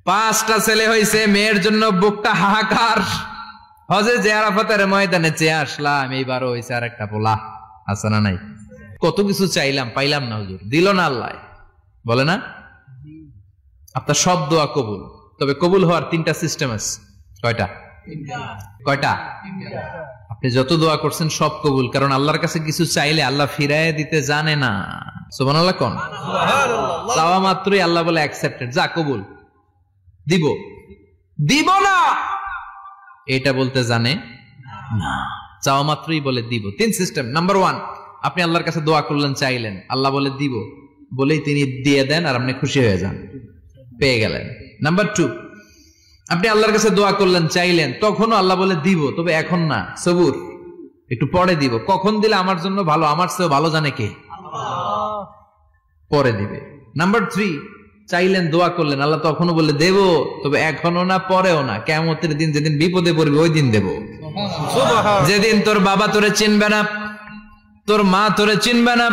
[SPEAKER 1] 5টা ছেলে হইছে, মেয়ের জন্য বুকটা হাহাকার। হজে যে আরাফাতের ময়দানে চেয়ে আসলাম, এইবারও হইছে আর একটা পোলা। আছে না নাই? কত কিছু চাইলাম, পাইলাম না হুজুর, দিল না আল্লাহ, বলে না? আপনার সব দোয়া কবুল, তবে কবুল হওয়ার 3টা সিস্টেম আছে। কয়টা? কয়টা? আপনি যত দোয়া করছেন সব কবুল, কারণ আল্লাহর কাছে কিছু চাইলে আল্লাহ ফিরায় দিতে জানে না। সুবহানাল্লাহ কোন? চাওয়া মাত্রই আল্লাহ বলে অ্যাকসেপ্টেড, যা কবুল, দিব দিব না এটা বলতে জানে না, চাওয়া মাত্রই বলে দিব। 3 সিস্টেম। নাম্বার 1, আপনি আল্লাহর কাছে দোয়া করলেন, চাইলেন, আল্লাহ বলে দিব, বলেই তিনি দিয়ে দেন আর আপনি খুশি হয়ে যান, পেয়ে গেলেন। নাম্বার 2, আপনি আল্লাহর কাছে দোয়া করলেন, চাইলেন, তখনও আল্লাহ বলে দিব, তবে এখন না, সবুর, একটু পরে দিব। কখন দিলে আমার জন্য ভালো, আমার চেয়েও ভালো জানে কে? পরে দিবে। নাম্বার 3, চাইলেন, দোয়া করলেন, আল্লাহ তখনও বলে দেব, তবে এখনো না, পরেও না, কিয়ামতের দিন যেদিন বিপদে পড়বে ওই দিন দেব। যেদিন তোর বাবা তোরে চিনবে না, তোর মা তোরে চিনবে না,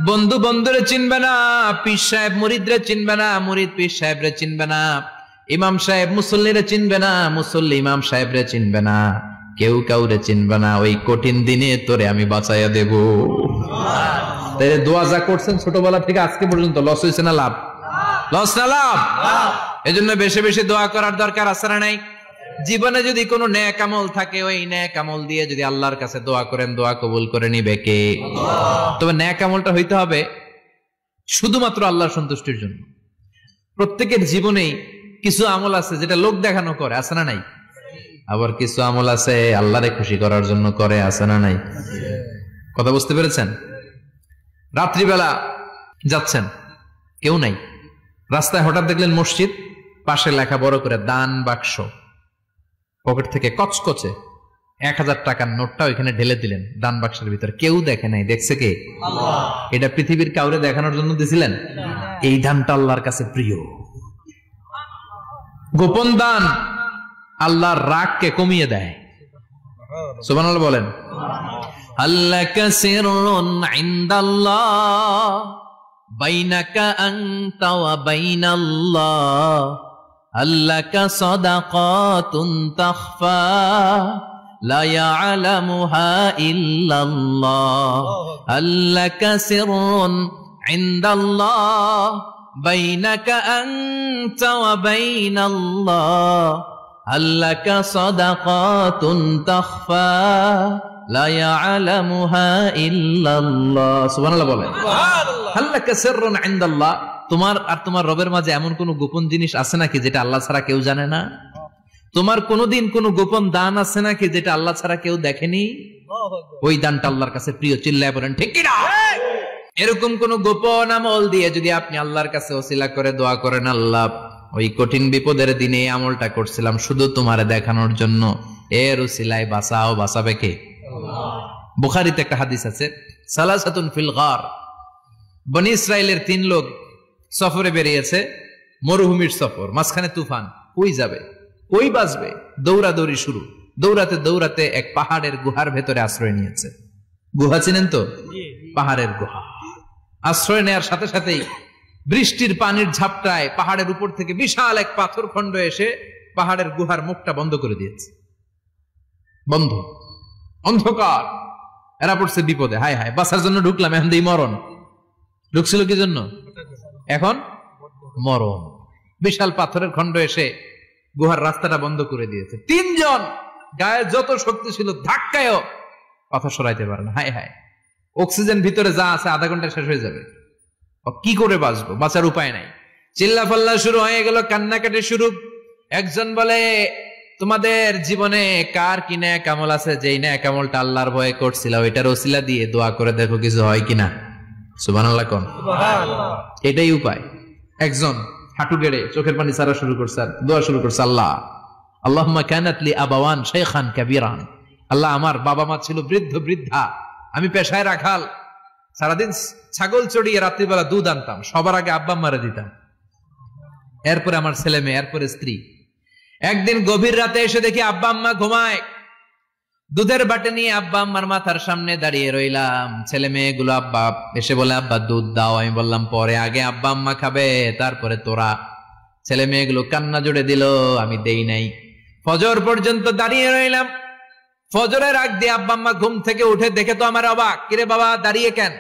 [SPEAKER 1] বন্ধু বন্ধুরে চিনবে না, পীর সাহেব মুরিদরে চিনবে না, মুরিদ পীর সাহেবরে চিনবে না, ইমাম সাহেব মুসল্লিরে চিনবে না, মুসল্লি ইমাম সাহেবরে চিনবে না, কেউ কাউরে চিনবে না। ওই কঠিন দিনে তোরে আমি বাঁচাইয়া দেব। তাই দোয়া যা করছেন ছোটবেলা থেকে আজকে পর্যন্ত, লস হয়েছে না লাভ? লস না লাভ? এজন্য বেশি বেশি দোয়া করার দরকার আছে না নাই? জীবনে যদি কোনো নেক আমল থাকে, ওই নেক আমল দিয়ে যদি আল্লাহর কাছে দোয়া করেন, দোয়া কবুল করে নিবে কে? তবে নেক আমলটা হইতে হবে শুধুমাত্র আল্লাহর সন্তুষ্টির জন্য। প্রত্যেকের জীবনেই কিছু আমল আছে যেটা লোক দেখানো করে, আছে না নাই? আবার কিছু আমল আছে আল্লাহরে খুশি করার জন্য করে, আছে না নাই? কথা বুঝতে পেরেছেন? রাত্রিবেলা যাচ্ছেন, কেউ নাই, রাস্তায় হঠাৎ দেখলেন মসজিদ, পাশে লেখা বড় করে দান বাক্স, পকেট থেকে কচকচে 1000 টাকার নোটটা ওইখানে ঢেলে দিলেন দান বাক্সের ভিতরে। কেউ দেখে নাই, দেখছে কে? আল্লাহ। এটা পৃথিবীর কাউরে দেখানোর জন্য দিছিলেন? এই দানটা আল্লাহর কাছে প্রিয়। গোপন দান আল্লাহর রাগকে কমিয়ে দেয়। সুবহানাল্লাহ বলেন। আল্লাকা সিররুন ইনদাল্লাহ বাইনাকা আনতা ওয়া বাইনাল্লাহ, আল্লাকা সাদাকাতুন তাখফা লা ইয়ালামুহা ইল্লাল্লাহ, আল্লাকা সিররুন ইনদাল্লাহ বাইনাকা আনতা ওয়া বাইনাল্লাহ, আল্লাকা সাদাকাতুন তাখফা লা ইয়ালামুহা ইল্লাল্লাহ। সুবহানাল্লাহ বলেন। সুবহানাল্লাহ। আল্লাকা সিররুন ইনদাল্লাহ, তোমার আর তোমার রবের মাঝে এমন কোন গোপন জিনিস আছে নাকি যেটা আল্লাহ ছাড়া কেউ জানে না? তোমার কোনদিন কোন গোপন দান আছে নাকি যেটা আল্লাহ ছাড়া কেউ দেখেনি? ওই দানটা আল্লাহর কাছে প্রিয়। চিল্লায় বলেন ঠিক কি না? এরকম কোন গোপন আমল দিয়ে যদি আপনি আল্লাহর কাছে ওসিলা করে দোয়া করেন, আল্লাহ ওই কঠিন বিপদের দিনে আমলটা করছিলাম শুধু তোমারে দেখানোর জন্য, এর ওসিলায় বাঁচাও, বাঁচাবে কে? বুখারীতে একটা হাদিস আছে, সালাসাতুন ফিল গার, বনি ইসরাইলের 3 লোক সফরে বেরিয়েছে, মরুভূমির সফর, মাঝখানে তুফান, কই যাবে, কই বাঁচবে, দৌড়াদৌড়ি শুরু, দৌড়াতে দৌড়াতে এক পাহাড়ের গুহার ভেতরে আশ্রয় নিয়েছে। গুহা চিনেন তো? পাহাড়ের গুহা। আশ্রয় নেয়ার সাথে সাথেই বৃষ্টির পানির ঝাপটায় পাহাড়ের উপর থেকে বিশাল এক পাথর খণ্ড এসে পাহাড়ের গুহার মুখটা বন্ধ করে দিয়েছে, বন্ধ, অন্ধকার। এরা পড়ছে বিপদে, হায় হায় বাঁচার জন্য ঢুকলাম, এখন দিয়ে মরণ। ঢুকছিল কি জন্য? এখন মরণ। বিশাল পাথরের খণ্ড এসে গুহার রাস্তাটা বন্ধ করে দিয়েছে। তিনজন গায়ে যত শক্তি ছিল ধাক্কায়ও পাথর সরাইতে পারে না। হায় হায়, অক্সিজেন ভিতরে যা আছে আধা ঘন্টা শেষ হয়ে যাবে, কি করে বাঁচবো? বাঁচার উপায় নাই। চিল্লা ফাল্লা শুরু হয়ে গেল, কান্নাকাটি শুরু। একজন বলে, তোমাদের জীবনে কার কি নেক আমল আছে, যেই নেক আমলটা আল্লাহর ভয়ে করছিল ওইটার ওসিলা দিয়ে দোয়া করে দেখো কিছু হয় কিনা। সুবহানাল্লাহ কোন, এটাই উপায়। একজন হাঁটু গেড়ে চোখের পানি ছাড়া শুরু করছে, আর দোয়া শুরু করছে, আল্লাহ আল্লাহুম্মা কানাত লি আবাওয়ান শাইখান কাবীরান, আল্লাহ আমার বাবা মা ছিল বৃদ্ধ বৃদ্ধা, আমি পেশায় রাখাল, সারাদিন ছাগল চড়িয়ে রাত্রিবেলা দুধ আনতাম, সবার আগে আব্বা আম্মারে দিতাম, এরপরে আমার ছেলে মেয়ে, এরপরে স্ত্রী। একদিন গভীর রাতে এসে দেখি আব্বা আম্মা ঘুমায়, দুধের বাটি নিয়ে আব্বা আম্মার মাথার সামনে দাঁড়িয়ে রইলাম। ছেলে মেয়েগুলো আব্বা এসে বলে, আব্বা দুধ দাও। আমি বললাম পরে, আগে আব্বা আম্মা খাবে তারপরে তোরা। ছেলে মেয়েগুলো কান্না জুড়ে দিল, আমি দেই নাই। ফজর পর্যন্ত দাঁড়িয়ে রইলাম। ফজরের আগ দিয়ে আব্বা আম্মা ঘুম থেকে উঠে দেখে তো আমার অবাক, কিরে বাবা দাঁড়িয়ে কেন?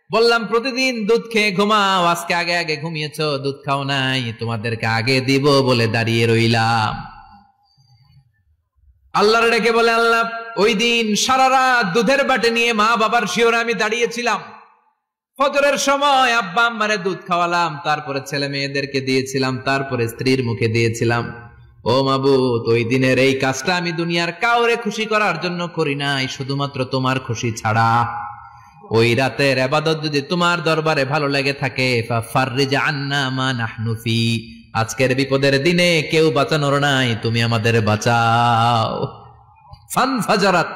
[SPEAKER 1] বললাম প্রতিদিন দুধ খেয়ে ঘুমাও, আজকে আগে আগে ঘুমিয়েছো, দুধ খাও নাই, তোমাদেরকে আগে দিব বলে দাঁড়িয়ে রইলাম। আল্লাহর ডেকে বলে, আল্লাহ ওই দিন সারা রাত দুধের বাটি নিয়ে মা বাবার শিওরে আমি দাঁড়িয়েছিলাম, ফজরের সময় আব্বা আম্মারে দুধ খাওয়ালাম, তারপরে ছেলে মেয়েদেরকে দিয়েছিলাম, তারপরে স্ত্রীর মুখে দিয়েছিলাম। ও মাবুদ, ওই দিনের এই কাজটা আমি দুনিয়ার কাউরে খুশি করার জন্য করি নাই, শুধুমাত্র তোমার খুশি ছাড়া। ওই রাতের ইবাদত যদি তোমার দরবারে ভালো লেগে থাকে, ফাফাররিজ আন্না মা নাহনু ফি, আজকের বিপদের দিনে কেউ বাঁচানোর নাই, তুমি আমাদের বাঁচাও। ফানফাজারাত,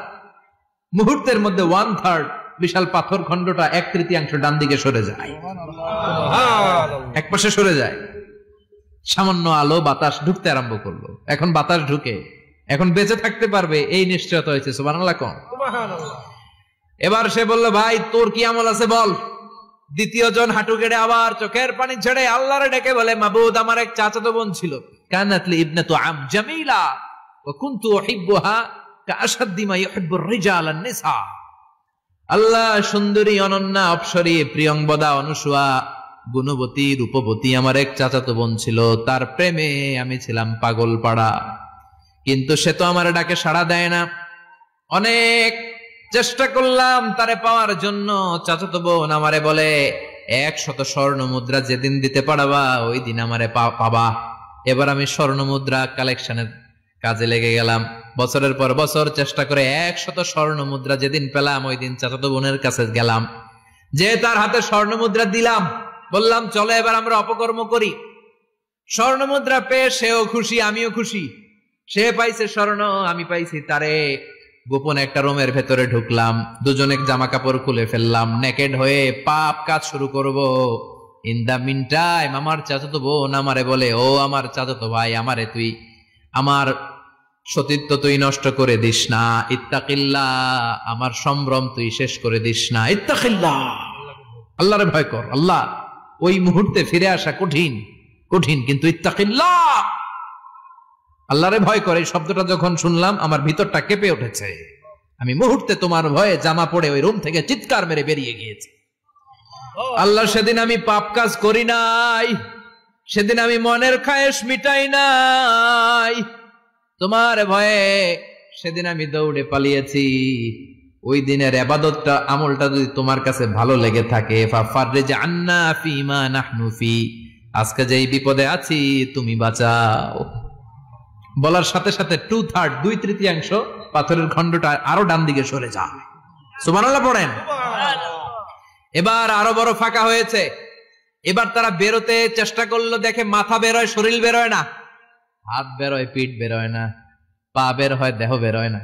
[SPEAKER 1] মুহূর্তের মধ্যে 1/3 বিশাল পাথর খণ্ডটা 1/3 ডান দিকে সরে যায়, এক পাশে সরে যায়। সামান্য আলো বাতাস ঢুকতে আরম্ভ করলো। এখন বাতাস ঢুকে এখন বেঁচে থাকতে পারবে এই নিশ্চয়তা হয়েছে। সুবহানাল্লাহ কোন। এবার সে বলল, ভাই তোর কি আমল আছে বল। দ্বিতীয় জন হাঁটু গেড়ে আবার চোখের পানি ছেড়ে আল্লাহরে ডেকে বলে, মাবুদ আমার এক চাচাতো বোন ছিল, কানাত লি ইবনাতু আম জামিলা ওয়া কুনতু উহিব্বুহা কাআশাদ্দি মা ইউহিব্বুর রিজাল আন-নিসা। আল্লাহ সুন্দরী, অনন্যা, অপ্সরী, প্রিয়ংবদা, অনুসুয়া, গুণবতী, রূপবতী আমার এক চাচাতো বোন ছিল, তার প্রেমে আমি ছিলাম পাগল পাড়া, কিন্তু সে তো আমার ডাকে সাড়া দেয় না। অনেক চেষ্টা করলাম তারে পাওয়ার জন্য। চাচাতো বোন আমারে বলে, 100 স্বর্ণ মুদ্রা যেদিন দিতে পারবা ওই দিন আমারে পাবা। এবার আমি স্বর্ণ মুদ্রা কালেকশনের কাজে লেগে গেলাম। বছরের পর বছর চেষ্টা করে 100 স্বর্ণ মুদ্রা যেদিন পেলাম ওই দিন চাচাতো বোনের কাছে গেলাম, যে তার হাতে স্বর্ণ মুদ্রা দিলাম, বললাম চলো এবার আমরা অপকর্ম করি। স্বর্ণ মুদ্রা পেয়ে সেও খুশি, আমিও খুশি। সে পাইছে স্বর্ণ, আমি পাইছি তারে। গোপন একটা রুমের ভেতরে ঢুকলাম, দুজনে জামা কাপড় খুলে ফেললাম, নেকেড হয়ে পাপ কাজ শুরু করব। ইন দা মিন টাইম আমার চাচাতো বোন আমারে বলে, ও আমার চাচাতো ভাই, আমারে তুই আমার সতীত্ব তুই নষ্ট করে দিস না, ইত্তাকিল্লাহ, আমার সম্ভ্রম তুই শেষ করে দিস না, ইত্তাকিল্লাহ, আল্লাহরে ভয় কর। আল্লাহ ওই মুহূর্তে ফিরে আসা কঠিন কঠিন, কিন্তু ইত্তাকিল্লাহ, আল্লাহরে ভয় করে এই শব্দটা যখন শুনলাম আমার ভিতরটা কেঁপে উঠেছে। আমি মুহূর্তে তোমার ভয়ে জামা পড়ে ওই রুম থেকে চিৎকার মেরে বেরিয়ে গিয়েছি। আল্লাহ সেদিন আমি পাপ কাজ করি নাই, সেদিন আমি মনের খায়েশ মিটাই নাই, তোমার ভয়ে সেদিন আমি দৌড়ে পালিয়েছি। ওই দিনের ইবাদতটা আমলটা যদি তোমার কাছে ভালো লেগে থাকে, ফাফাররিজ আন্না ফিমা নাহনু ফি, আজকে যেই বিপদে আছি তুমি বাঁচাও। বলার সাথে সাথে 2/3 2/3 পাথরের খণ্ডটা আরো ডান দিকে সরে যায়। সুবহানাল্লাহ পড়েন। এবার আরো বড় ফাঁকা হয়েছে। এবার তারা বেরোতে চেষ্টা করলো, দেখে মাথা বেরোয়, শরীর বেরোয় না, হাত বেরোয়, পিঠ বেরোয় না, পা বের হয়, দেহ বেরোয় না,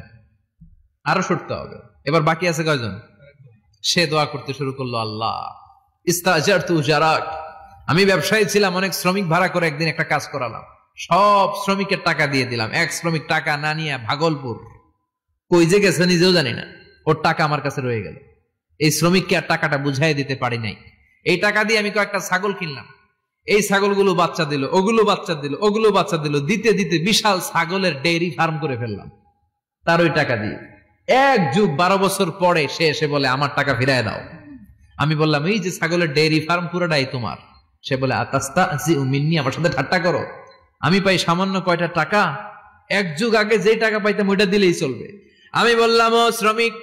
[SPEAKER 1] আরো সরতে হবে। এবার বাকি আছে কয়জন? সে দোয়া করতে শুরু করলো, আল্লাহ ইস্তাজারতু জারাক, আমি ব্যবসায়ী ছিলাম, অনেক শ্রমিক ভাড়া করে একদিন একটা কাজ করালাম, সব শ্রমিকের টাকা দিয়ে দিলাম। এক শ্রমিক টাকা না নিয়ে ভাগলপুর কই যে গেছে নিজেও জানি না, ওর টাকা আমার কাছে রয়ে গেল। এই শ্রমিককে আর টাকাটা বুঝাই দিতে পারি নাই। এই টাকা দিয়ে আমি কয়েকটা ছাগল কিনলাম, এই ছাগলগুলো বাচ্চা দিল, ওগুলো বাচ্চা দিল, ওগুলো বাচ্চা দিল, দিতে দিতে বিশাল ছাগলের ডেইরি ফার্ম করে ফেললাম তার ওই টাকা দিয়ে। 1 যুগ 12 বছর পরে সে এসে বলে আমার টাকা ফিরায় দাও। আমি বললাম এই যে ছাগলের ডেইরি ফার্ম পুরোটাই তোমার। সে বলে আতাস্তাহজিউ মিন্নি, আমার সাথে ঠাট্টা করো? আমি পাই সামান্য কয়টা টাকা, 1 যুগ আগে যে টাকা পাইতাম ওইটা দিলেই চলবে। আমি বললাম ও শ্রমিক,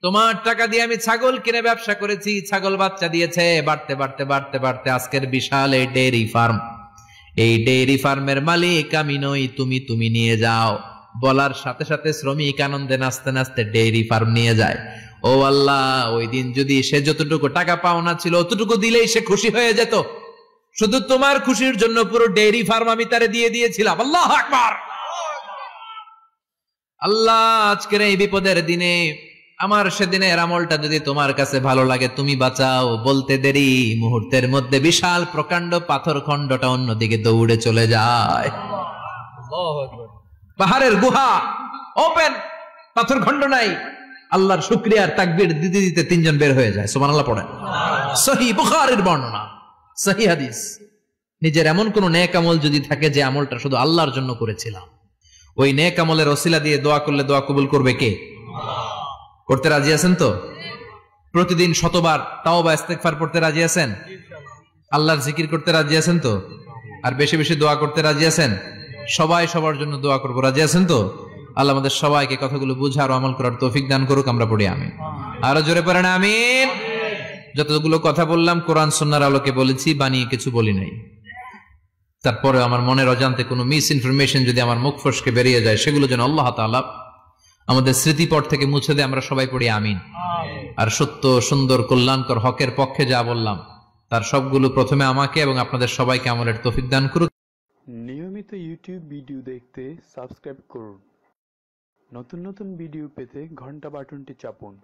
[SPEAKER 1] তোমার টাকা দিয়ে আমি ছাগল কিনে ব্যবসা করেছি, ছাগল বাচ্চা দিয়েছে, বাড়তে বাড়তে বাড়তে বাড়তে আজকের বিশাল এই ডেইরি ফার্ম। এই ডেইরি ফার্মের মালিক আমি নই, তুমি নিয়ে যাও। বলার সাথে সাথে শ্রমিক আনন্দে নাচতে নাচতে ডেইরি ফার্ম নিয়ে যায়। ও আল্লাহ, ওই দিন যদি সে যতটুকু টাকা পাওনা ছিল অতটুকু দিলেই সে খুশি হয়ে যেত। শুধু তোমার খুশির জন্য পুরো ডেইরি ফার্ম আমি তারে দিয়ে দিয়েছিলাম। আল্লাহু আকবার। আল্লাহ, আজকের এই বিপদের দিনে আমার সেদিনের আমলটা যদি তোমার কাছে ভালো লাগে তুমি বাঁচাও। বলতে দেরি, মুহূর্তের মধ্যে বিশাল প্রকাণ্ড পাথর খণ্ডটা অন্যদিকে দৌড়ে চলে যায়। পাহাড়ের গুহা ওপেন, পাথর খণ্ড নাই। আল্লাহর শুকরিয়ার তাকবীর দিতে দিতে 3 জন বের হয়ে যায়। সুবহানাল্লাহ পড়েন। সহিহ বুখারীর বর্ণনা, সহিহ হাদিস। নিজের এমন কোন নেক আমল যদি থাকে যে আমলটা শুধু আল্লাহর জন্য করেছিলাম, ওই নেক আমলের ওসিলা দিয়ে দোয়া করলে দোয়া কবুল করবে কে? করতে রাজি আছেন তো? প্রতিদিন শতবার তাওবা ইস্তেগফার পড়তে রাজি আছেন? আল্লাহর জিকির করতে রাজি আছেন তো? আর বেশি বেশি দোয়া করতে রাজি আছেন? সবাই সবার জন্য দোয়া করবো, রাজি আছেন তো? আল্লাহ আমাদের সবাইকে কথাগুলো বুঝার ও আমল করার তৌফিক দান করুক। আমরা পড়ি আমিন। আরো জোরে পড়েন আমিন। যতগুলো কথা বললাম কোরআন সুন্নাহর আলোকে বলেছি, বানিয়ে কিছু বলি নাই। তারপরে আমার মনের অজান্তে কোনো মিস ইনফরমেশন যদি আমার মুখ ফসকে বেরিয়ে যায়, সেগুলো যেন আল্লাহ তাআলা আমাদের স্মৃতিপট থেকে মুছে দেয়। আমরা সবাই পড়ি আমিন। আর সত্য, সুন্দর, কল্যাণকর, হকের পক্ষে যা বললাম তার সবগুলো প্রথমে আমাকে এবং আপনাদের সবাইকে আমলের তৌফিক দান করুক।
[SPEAKER 2] নিয়মিত ইউটিউব ভিডিও দেখতে সাবস্ক্রাইব করুন। নতুন নতুন ভিডিও পেতে ঘন্টা বাটনটি চাপুন।